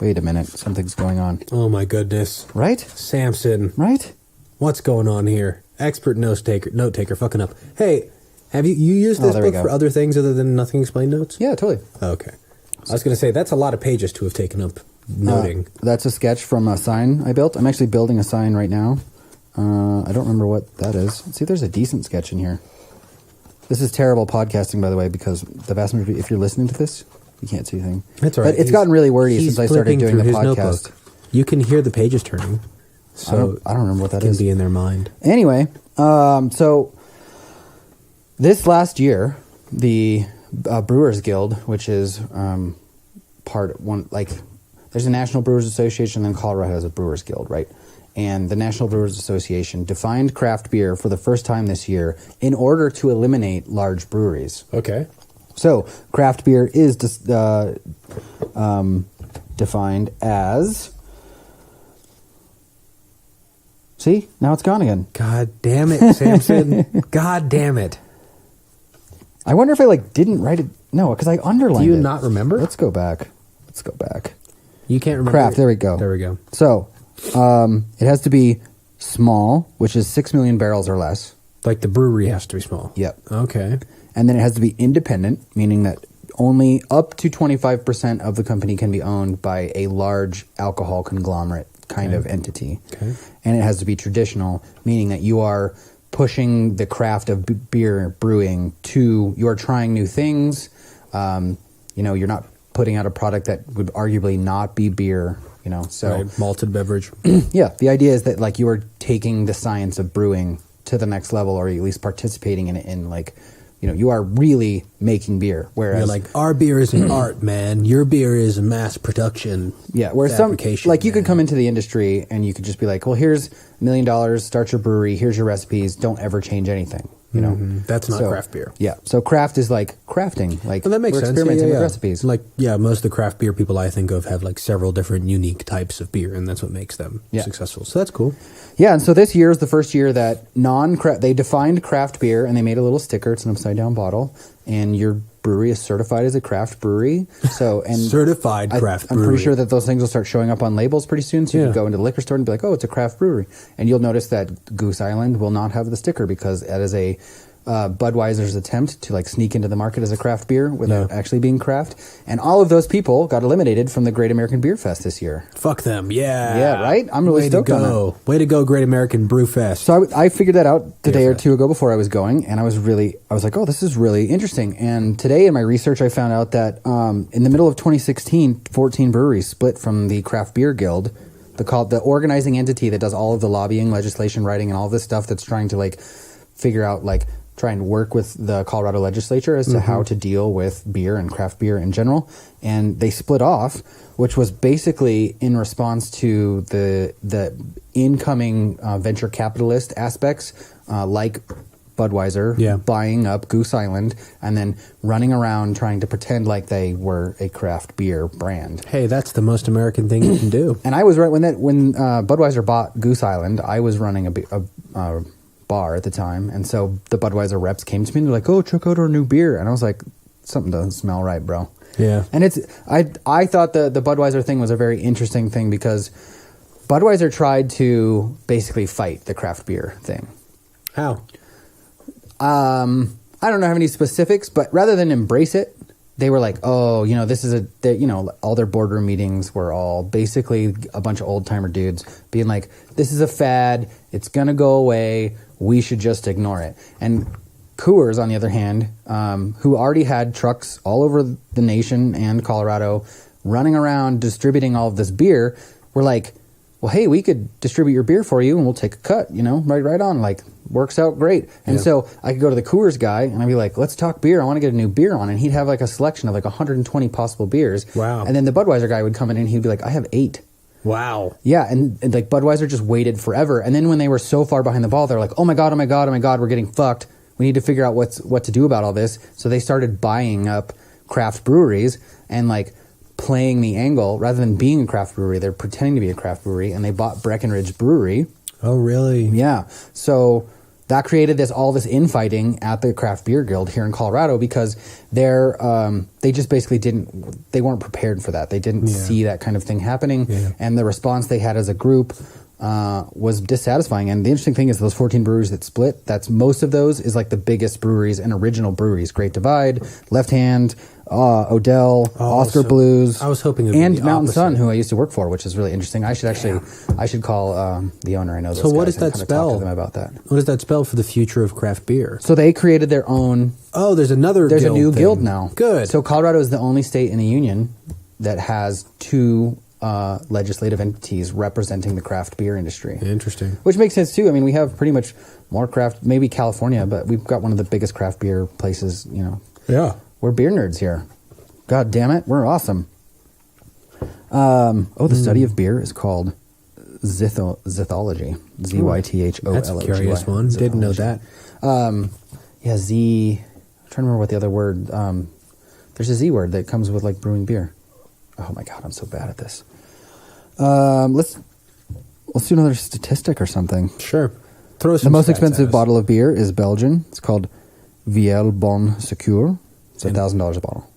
Wait a minute. Something's going on. Oh, my goodness. Right? Samson. Right? What's going on here? Expert note taker fucking up. Hey, have you used this book for other things other than Nothing Explained notes? Yeah, totally. Okay. I was going to say, that's a lot of pages to have taken up noting. That's a sketch from a sign I built. I'm actually building a sign right now. I don't remember what that is. Let's see if there's a decent sketch in here. This is terrible podcasting, by the way, because the vast majority, if you're listening to this, you can't see anything. That's all right. But it's gotten really wordy since I started doing the podcast. Notebook. You can hear the pages turning. So I don't remember what that is. It can be in their mind. Anyway, so this last year, the Brewers Guild, which is part one, like there's a National Brewers Association, and then Colorado has a Brewers Guild, right? And the National Brewers Association defined craft beer for the first time this year in order to eliminate large breweries. Okay. So craft beer is defined as... See? Now it's gone again. God damn it, Samson. God damn it. I wonder if I didn't write it. No, because I underlined it. Do you not remember? Let's go back. You can't remember. Craft, there we go. There we go. So, it has to be small, which is 6 million barrels or less. Like the brewery has to be small. Yep. Okay. And then it has to be independent, meaning that only up to 25% of the company can be owned by a large alcohol conglomerate kind of entity. Okay. And it has to be traditional, meaning that you are pushing the craft of beer brewing to, you are trying new things. You're not putting out a product that would arguably not be beer, so. Right, malted beverage. Yeah. The idea is that you are taking the science of brewing to the next level, or at least participating in it you are really making beer. Whereas our beer is an art, man. Your beer is a mass production. Yeah, whereas you could come into the industry and you could just be like, well, here's $1 million, start your brewery, here's your recipes, don't ever change anything. That's not craft beer. Yeah, so craft is like crafting. Well, that makes sense. Experimenting with recipes. Most of the craft beer people I think of have several different unique types of beer, and that's what makes them successful. So that's cool. Yeah, and so this year is the first year that they defined craft beer, and they made a little sticker. It's an upside-down bottle, and your brewery is certified as a craft brewery. So certified craft brewery. I'm pretty sure that those things will start showing up on labels pretty soon. So you can go into the liquor store and be like, oh, it's a craft brewery. And you'll notice that Goose Island will not have the sticker because that is a Budweiser's attempt to sneak into the market as a craft beer without actually being craft. And all of those people got eliminated from the Great American Beer Fest this year. Fuck them. Yeah. Yeah, right? I'm really stoked on that. Way to go, Great American Brew Fest. So I figured that out a day or two ago before I was going, and I was like, oh, this is really interesting. And today in my research, I found out that in the middle of 2016, 14 breweries split from the Craft Beer Guild, the organizing entity that does all of the lobbying, legislation writing, and all this stuff that's trying to figure out try and work with the Colorado legislature as to how to deal with beer and craft beer in general. And they split off, which was basically in response to the incoming venture capitalist aspects, like Budweiser buying up Goose Island and then running around trying to pretend like they were a craft beer brand. Hey, that's the most American thing you can do. And I was right when Budweiser bought Goose Island. I was running a bar at the time, and so the Budweiser reps came to me and they're like, oh, check out our new beer. And I was like, something doesn't smell right, bro. Yeah. And I thought the Budweiser thing was a very interesting thing because Budweiser tried to basically fight the craft beer thing. How? I don't have any specifics, but rather than embrace it, they were like, oh, this is all their boardroom meetings were all basically a bunch of old timer dudes being like, this is a fad, it's gonna go away, we should just ignore it. And Coors, on the other hand, who already had trucks all over the nation and Colorado running around distributing all of this beer, were like, well, hey, we could distribute your beer for you and we'll take a cut, right on, works out great. And so I could go to the Coors guy and I'd be like, let's talk beer, I want to get a new beer on. And he'd have a selection of 120 possible beers. Wow. And then the Budweiser guy would come in and he'd be like, I have 8. Wow. Yeah, and Budweiser just waited forever. And then when they were so far behind the ball, they're like, oh my God, we're getting fucked. We need to figure out what to do about all this. So they started buying up craft breweries and playing the angle. Rather than being a craft brewery, they're pretending to be a craft brewery, and they bought Breckenridge Brewery. Oh, really? Yeah. So that created all this infighting at the Craft Beer Guild here in Colorado because they just basically they weren't prepared for that. They didn't see that kind of thing happening, and the response they had as a group was dissatisfying. And the interesting thing is those 14 breweries that split, most of those is like the biggest breweries and original breweries. Great Divide, Left Hand, Odell, Oscar Blues. I was hoping it would and be the Mountain opposite. Sun, who I used to work for, which is really interesting. I should call the owner. I know those So what guys does that and spell? talk to them about that. What does that spell for the future of craft beer? So they created their own. Oh, there's a new guild now. Good. So Colorado is the only state in the union that has two legislative entities representing the craft beer industry. Interesting. Which makes sense too. I mean, we have pretty much more craft, maybe California, but we've got one of the biggest craft beer places, Yeah. We're beer nerds here. God damn it, we're awesome. The study of beer is called zithology. Zythology. That's a curious one. Didn't know that. I'm trying to remember what the other word. There's a Z word that comes with like brewing beer. Oh my god, I'm so bad at this. Let's do another statistic or something. Sure. Throw some The most stats expensive at us. bottle of beer is Belgian. It's called Viel Bon Secours. It's $1,000 a bottle.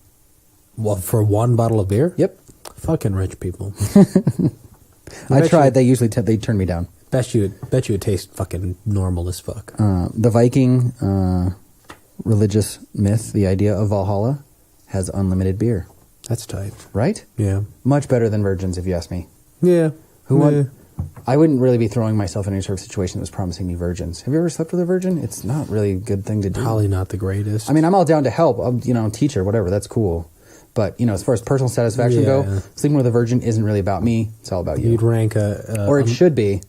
Well, for one bottle of beer? Yep. Fucking rich people. I tried. They usually they turn me down. Bet you it tastes fucking normal as fuck. The Viking religious myth, the idea of Valhalla, has unlimited beer. That's tight. Right? Yeah. Much better than virgins, if you ask me. Yeah. I wouldn't really be throwing myself in any sort of situation that was promising me virgins. Have you ever slept with a virgin? It's not really a good thing to do. Probably not the greatest. I mean, I'm all down to help. I'll, teach her, whatever. That's cool. But, as far as personal satisfaction go, sleeping with a virgin isn't really about me. It's all about you. You'd rank or it should be.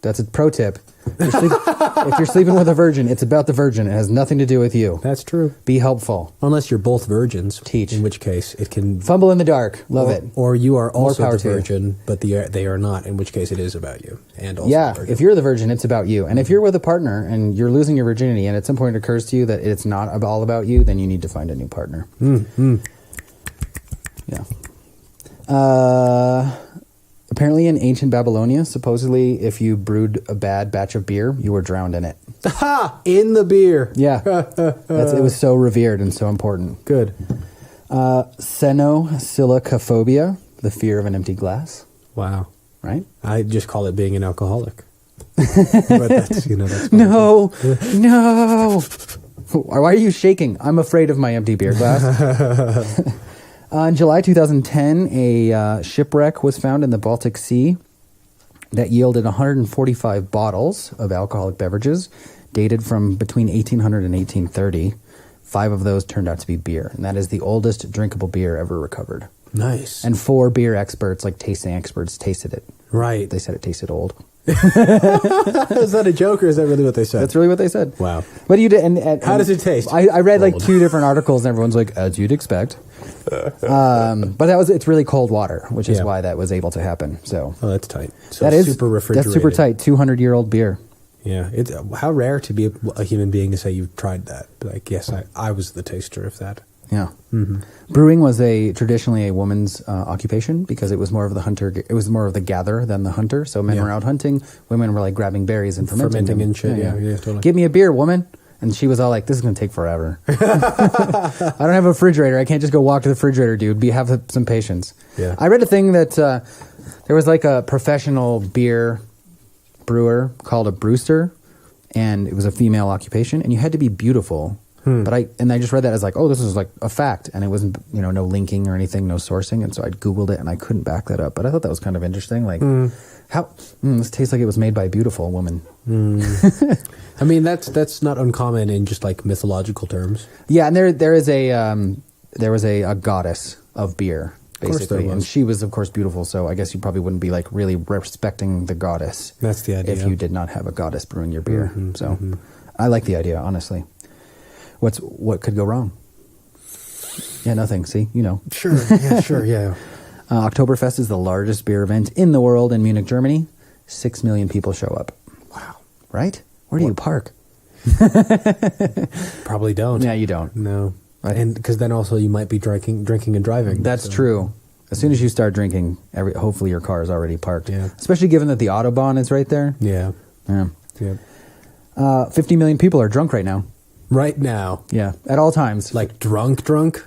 That's a pro tip. If you're sleeping with a virgin, it's about the virgin. It has nothing to do with you. That's true. Be helpful. Unless you're both virgins. Teach. In which case it can... Fumble in the dark. Love it. Or you are also power the to you. virgin, but they are not, in which case it is about you. And also the virgin. If you're the virgin, it's about you. And if you're with a partner and you're losing your virginity and at some point it occurs to you that it's not all about you, then you need to find a new partner. Yeah. Apparently in ancient Babylonia, supposedly if you brewed a bad batch of beer, you were drowned in it. Ha! In the beer. Yeah. It was so revered and so important. Good. Xenosilicophobia, the fear of an empty glass. Wow. Right? I just call it being an alcoholic. But that's, that's No. Why are you shaking? I'm afraid of my empty beer glass. In July 2010, a shipwreck was found in the Baltic Sea that yielded 145 bottles of alcoholic beverages dated from between 1800 and 1830. 5 of those turned out to be beer, and that is the oldest drinkable beer ever recovered. Nice. And 4 beer experts, like tasting experts, tasted it. Right. They said it tasted old. Is that a joke or is that really what they said? That's really what they said. Wow. But you did. And how does it taste? I read like Old. 2 different articles, and everyone's like, as you'd expect. But it's really cold water, which is why that was able to happen. So that's tight. So that is super refrigerated. That's super tight. 200-year-old beer. Yeah. It's how rare to be a human being to say you've tried that. Like, yes, I was the taster of that. Yeah. Mm-hmm. Brewing was traditionally a woman's occupation because it was more of the hunter. It was more of the gatherer than the hunter. So men were out hunting. Women were like grabbing berries and fermenting them. and shit. Yeah, totally. Give me a beer, woman. And she was all like, this is going to take forever. I don't have a refrigerator. I can't just go walk to the refrigerator, dude. Have some patience. Yeah. I read a thing that there was like a professional beer brewer called a brewster, and it was a female occupation, and you had to be beautiful. But I just read that as like, oh, this is like a fact, and it wasn't, no linking or anything, no sourcing, and so I Googled it and I couldn't back that up. But I thought that was kind of interesting. Like, this tastes like it was made by a beautiful woman. I mean, that's not uncommon in just like mythological terms. Yeah, and there was a goddess of beer, basically, and she was of course beautiful. So I guess you probably wouldn't be like really respecting the goddess. That's the idea. If you did not have a goddess brewing your beer. I like the idea, honestly. What could go wrong? Yeah, nothing. See, Sure. Yeah, sure. Yeah. Oktoberfest is the largest beer event in the world in Munich, Germany. 6 million people show up. Wow. Right? Where do you park? Probably don't. Yeah, you don't. No. And because then also you might be drinking and driving. That's true. As soon as you start drinking, hopefully your car is already parked. Yeah. Especially given that the Autobahn is right there. Yeah. Yeah. Yeah. 50 million people are drunk right now. Right now. Yeah, at all times. Like drunk?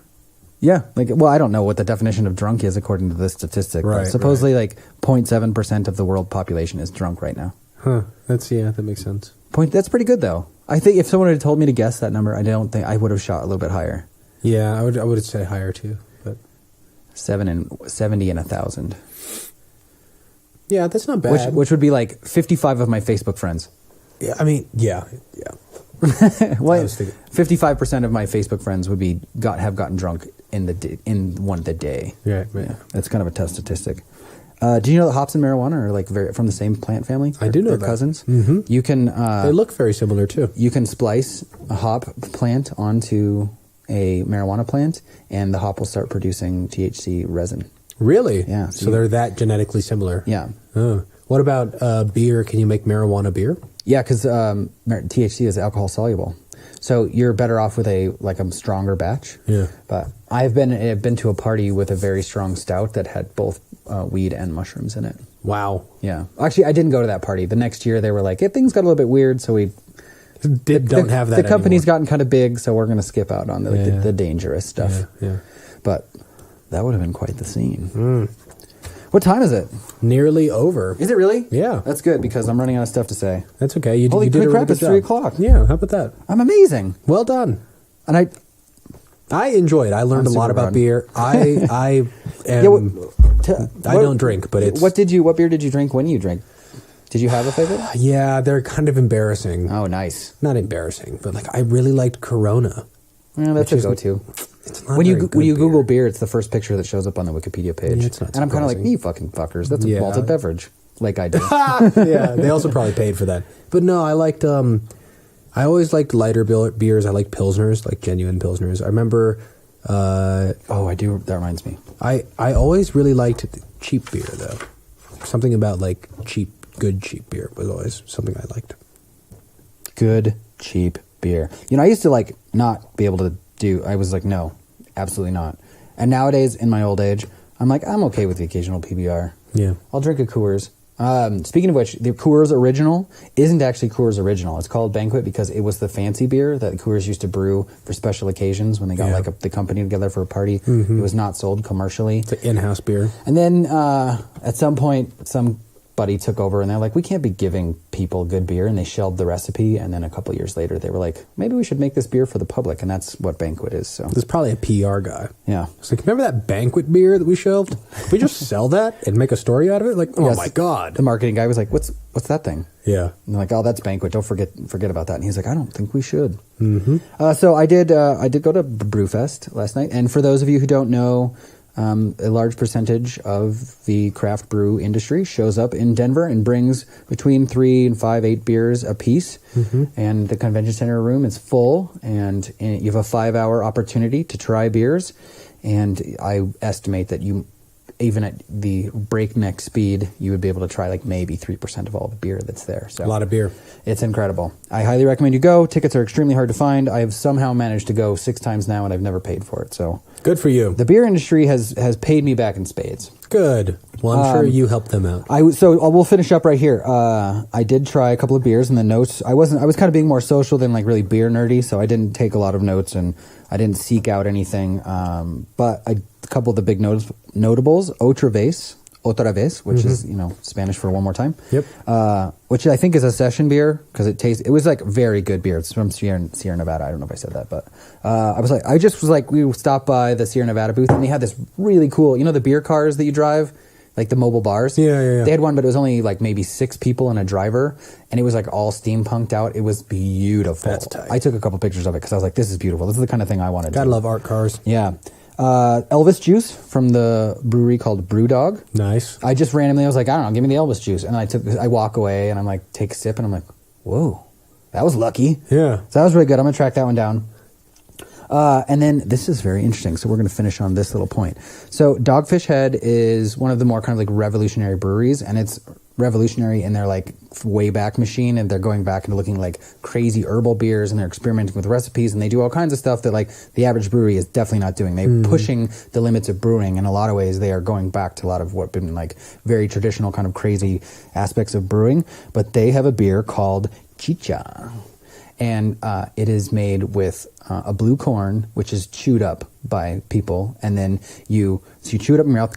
Yeah, I don't know what the definition of drunk is according to this statistic. Right, but supposedly, 0.7% of the world population is drunk right now. Huh. That makes sense. That's pretty good, though. I think if someone had told me to guess that number, I don't think I would have shot a little bit higher. Yeah, I would say higher too, but 70 and 1,000. Yeah, that's not bad. Which would be 55 of my Facebook friends. Yeah, I mean, yeah. 55% of my Facebook friends would have gotten drunk in the day. Right. Yeah, that's kind of a tough statistic. Do you know that hops and marijuana are from the same plant family? I do know that. They're cousins. Mm-hmm. You can. They look very similar too. You can splice a hop plant onto a marijuana plant, and the hop will start producing THC resin. Really? Yeah. So they're that genetically similar. Yeah. Oh. What about beer? Can you make marijuana beer? Yeah, because THC is alcohol soluble, so you're better off with a stronger batch. Yeah. But I've been to a party with a very strong stout that had both weed and mushrooms in it. Wow. Yeah. Actually, I didn't go to that party. The next year, they were like, things got a little bit weird, so we don't have that. The company's gotten kind of big, so we're going to skip out on the dangerous stuff. Yeah. But that would have been quite the scene. What time is it? Nearly over. Is it really? Yeah. That's good because I'm running out of stuff to say. That's okay. You Holy did a really crap, good it's job. 3 o'clock. Yeah, how about that? I'm amazing. Well done. And I enjoyed it. I learned a lot about beer. I don't drink, but it's... What beer did you drink when you drank? Did you have a favorite? Yeah, they're kind of embarrassing. Oh, nice. Not embarrassing, but I really liked Corona. Yeah, that's a go-to. It's not when you beer. Google beer, it's the first picture that shows up on the Wikipedia page. Yeah, it's not and I'm kind of surprising. you fucking fuckers. That's a malted beverage, like I do. Yeah, they also probably paid for that. But no, I liked. I always liked lighter beers. I like pilsners, like genuine pilsners. I remember. I do. That reminds me. I always really liked cheap beer though. Something about good cheap beer was always something I liked. Good cheap beer. I used to not be able to do. I was like, no, absolutely not. And nowadays, in my old age, I'm okay with the occasional PBR. Yeah, I'll drink a Coors. Speaking of which, the Coors Original isn't actually Coors Original. It's called Banquet because it was the fancy beer that Coors used to brew for special occasions when they got the company together for a party. Mm-hmm. It was not sold commercially. It's an in-house beer. And then at some point, some buddy took over and they're like, we can't be giving people good beer, and they shelved the recipe. And then a couple of years later, they were like, maybe we should make this beer for the public, and that's what Banquet is. So there's probably a PR guy. Yeah, it's like, remember that Banquet beer that we shelved? Can we just sell that and make a story out of it? Oh my god! The marketing guy was like, what's that thing? Yeah, and they're like, oh, that's Banquet. Don't forget about that. And he's like, I don't think we should. Mm-hmm. So I did go to Brewfest last night, and for those of you who don't know. A large percentage of the craft brew industry shows up in Denver and brings between 3 and 5, 8 beers a piece. Mm-hmm. And the convention center room is full, and you have a 5-hour opportunity to try beers. And I estimate that even at the breakneck speed, you would be able to try maybe 3% of all the beer that's there. So a lot of beer. It's incredible. I highly recommend you go. Tickets are extremely hard to find. I have somehow managed to go 6 times now, and I've never paid for it. So good for you. The beer industry has paid me back in spades. Good. Well, I'm sure you helped them out. So we'll finish up right here. I did try a couple of beers, and the notes. I was kind of being more social than really beer nerdy, so I didn't take a lot of notes and I didn't seek out anything. But a couple of the big notables: Otra vez, which is Spanish for one more time. Yep. Which I think is a session beer because it was very good beer. It's from Sierra Nevada. I don't know if I said that, but we stopped by the Sierra Nevada booth, and they had this really cool, the beer cars that you drive, the mobile bars. Yeah. They had one, but it was only maybe 6 people and a driver, and it was all steampunked out. It was beautiful. That's tight. I took a couple pictures of it because I was like, this is beautiful. This is the kind of thing I wanted. Gotta love art cars. Yeah. Elvis juice from the brewery called Brewdog. Nice. I just randomly, I was like, I don't know, give me the Elvis juice. And I walk away and I'm like, take a sip and I'm like, whoa, that was lucky. Yeah. So that was really good. I'm going to track that one down. And then this is very interesting. So we're going to finish on this little point. So Dogfish Head is one of the more kind of revolutionary breweries, and it's revolutionary in their way back machine, and they're going back and looking crazy herbal beers, and they're experimenting with recipes, and they do all kinds of stuff that the average brewery is definitely not doing. They're pushing the limits of brewing. In a lot of ways, they are going back to a lot of what been very traditional kind of crazy aspects of brewing. But they have a beer called chicha. And it is made with a blue corn, which is chewed up by people. And then you chew it up in your mouth.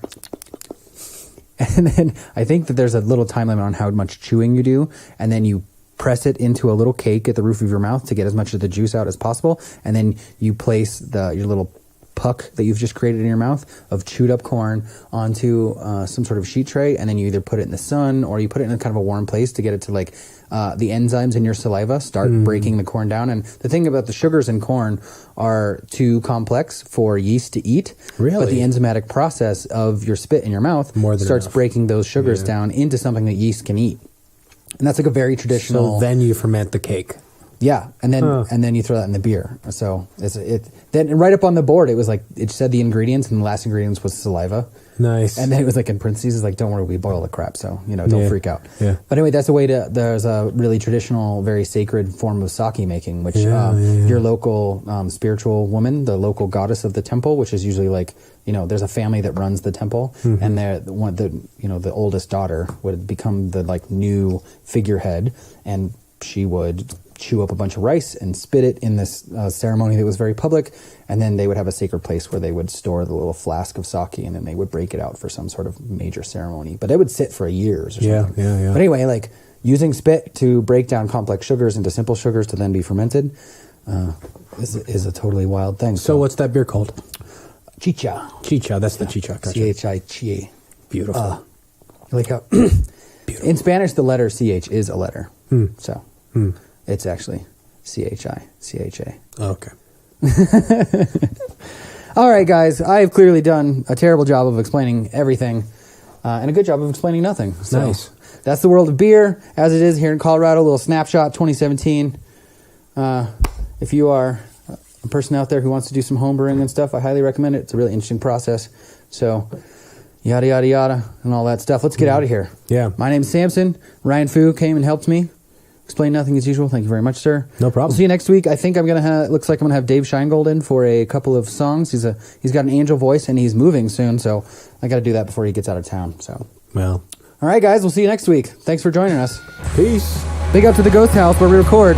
And then I think that there's a little time limit on how much chewing you do. And then you press it into a little cake at the roof of your mouth to get as much of the juice out as possible. And then you place your little puck that you've just created in your mouth of chewed up corn onto some sort of sheet tray. And then you either put it in the sun or you put it in kind of a warm place to get it to like the enzymes in your saliva start breaking the corn down. And the thing about the sugars in corn are too complex for yeast to eat. Really? But the enzymatic process of your spit in your mouth starts breaking those sugars down into something that yeast can eat. And that's like a very traditional. So then you ferment the cake. Yeah, and then you throw that in the beer. So then right up on the board, it was like it said the ingredients, and the last ingredients was saliva. Nice. And then it was like in parentheses, like don't worry, we boil the crap, so don't freak out. Yeah. But anyway, that's a way to. There's a really traditional, very sacred form of sake making, which your local spiritual woman, the local goddess of the temple, which is usually like there's a family that runs the temple, and the oldest daughter would become the like new figurehead, and she would chew up a bunch of rice and spit it in this ceremony that was very public, and then they would have a sacred place where they would store the little flask of sake, and then they would break it out for some sort of major ceremony. But it would sit for years or something. Yeah. But anyway, like using spit to break down complex sugars into simple sugars to then be fermented is a totally wild thing. So what's that beer called? Chicha. Chicha, that's the chicha. Gotcha. C-H-I-Chi. Beautiful. Like how in Spanish, the letter CH is a letter. So it's actually C-H-I-C-H-A. Okay. All right, guys. I have clearly done a terrible job of explaining everything and a good job of explaining nothing. So nice. That's the world of beer as it is here in Colorado. A little snapshot 2017. If you are a person out there who wants to do some home brewing and stuff, I highly recommend it. It's a really interesting process. So yada, yada, yada, and all that stuff. Let's get out of here. Yeah. My name's Samson. Ryan Foo came and helped me. Explain nothing as usual. Thank you very much, sir. No problem. We'll see you next week. I think looks like I'm gonna have Dave Scheingold in for a couple of songs. He's got an angel voice and he's moving soon, so I got to do that before he gets out of town. So well, all right, guys. We'll see you next week. Thanks for joining us. Peace. Big up to the Ghost House where we record.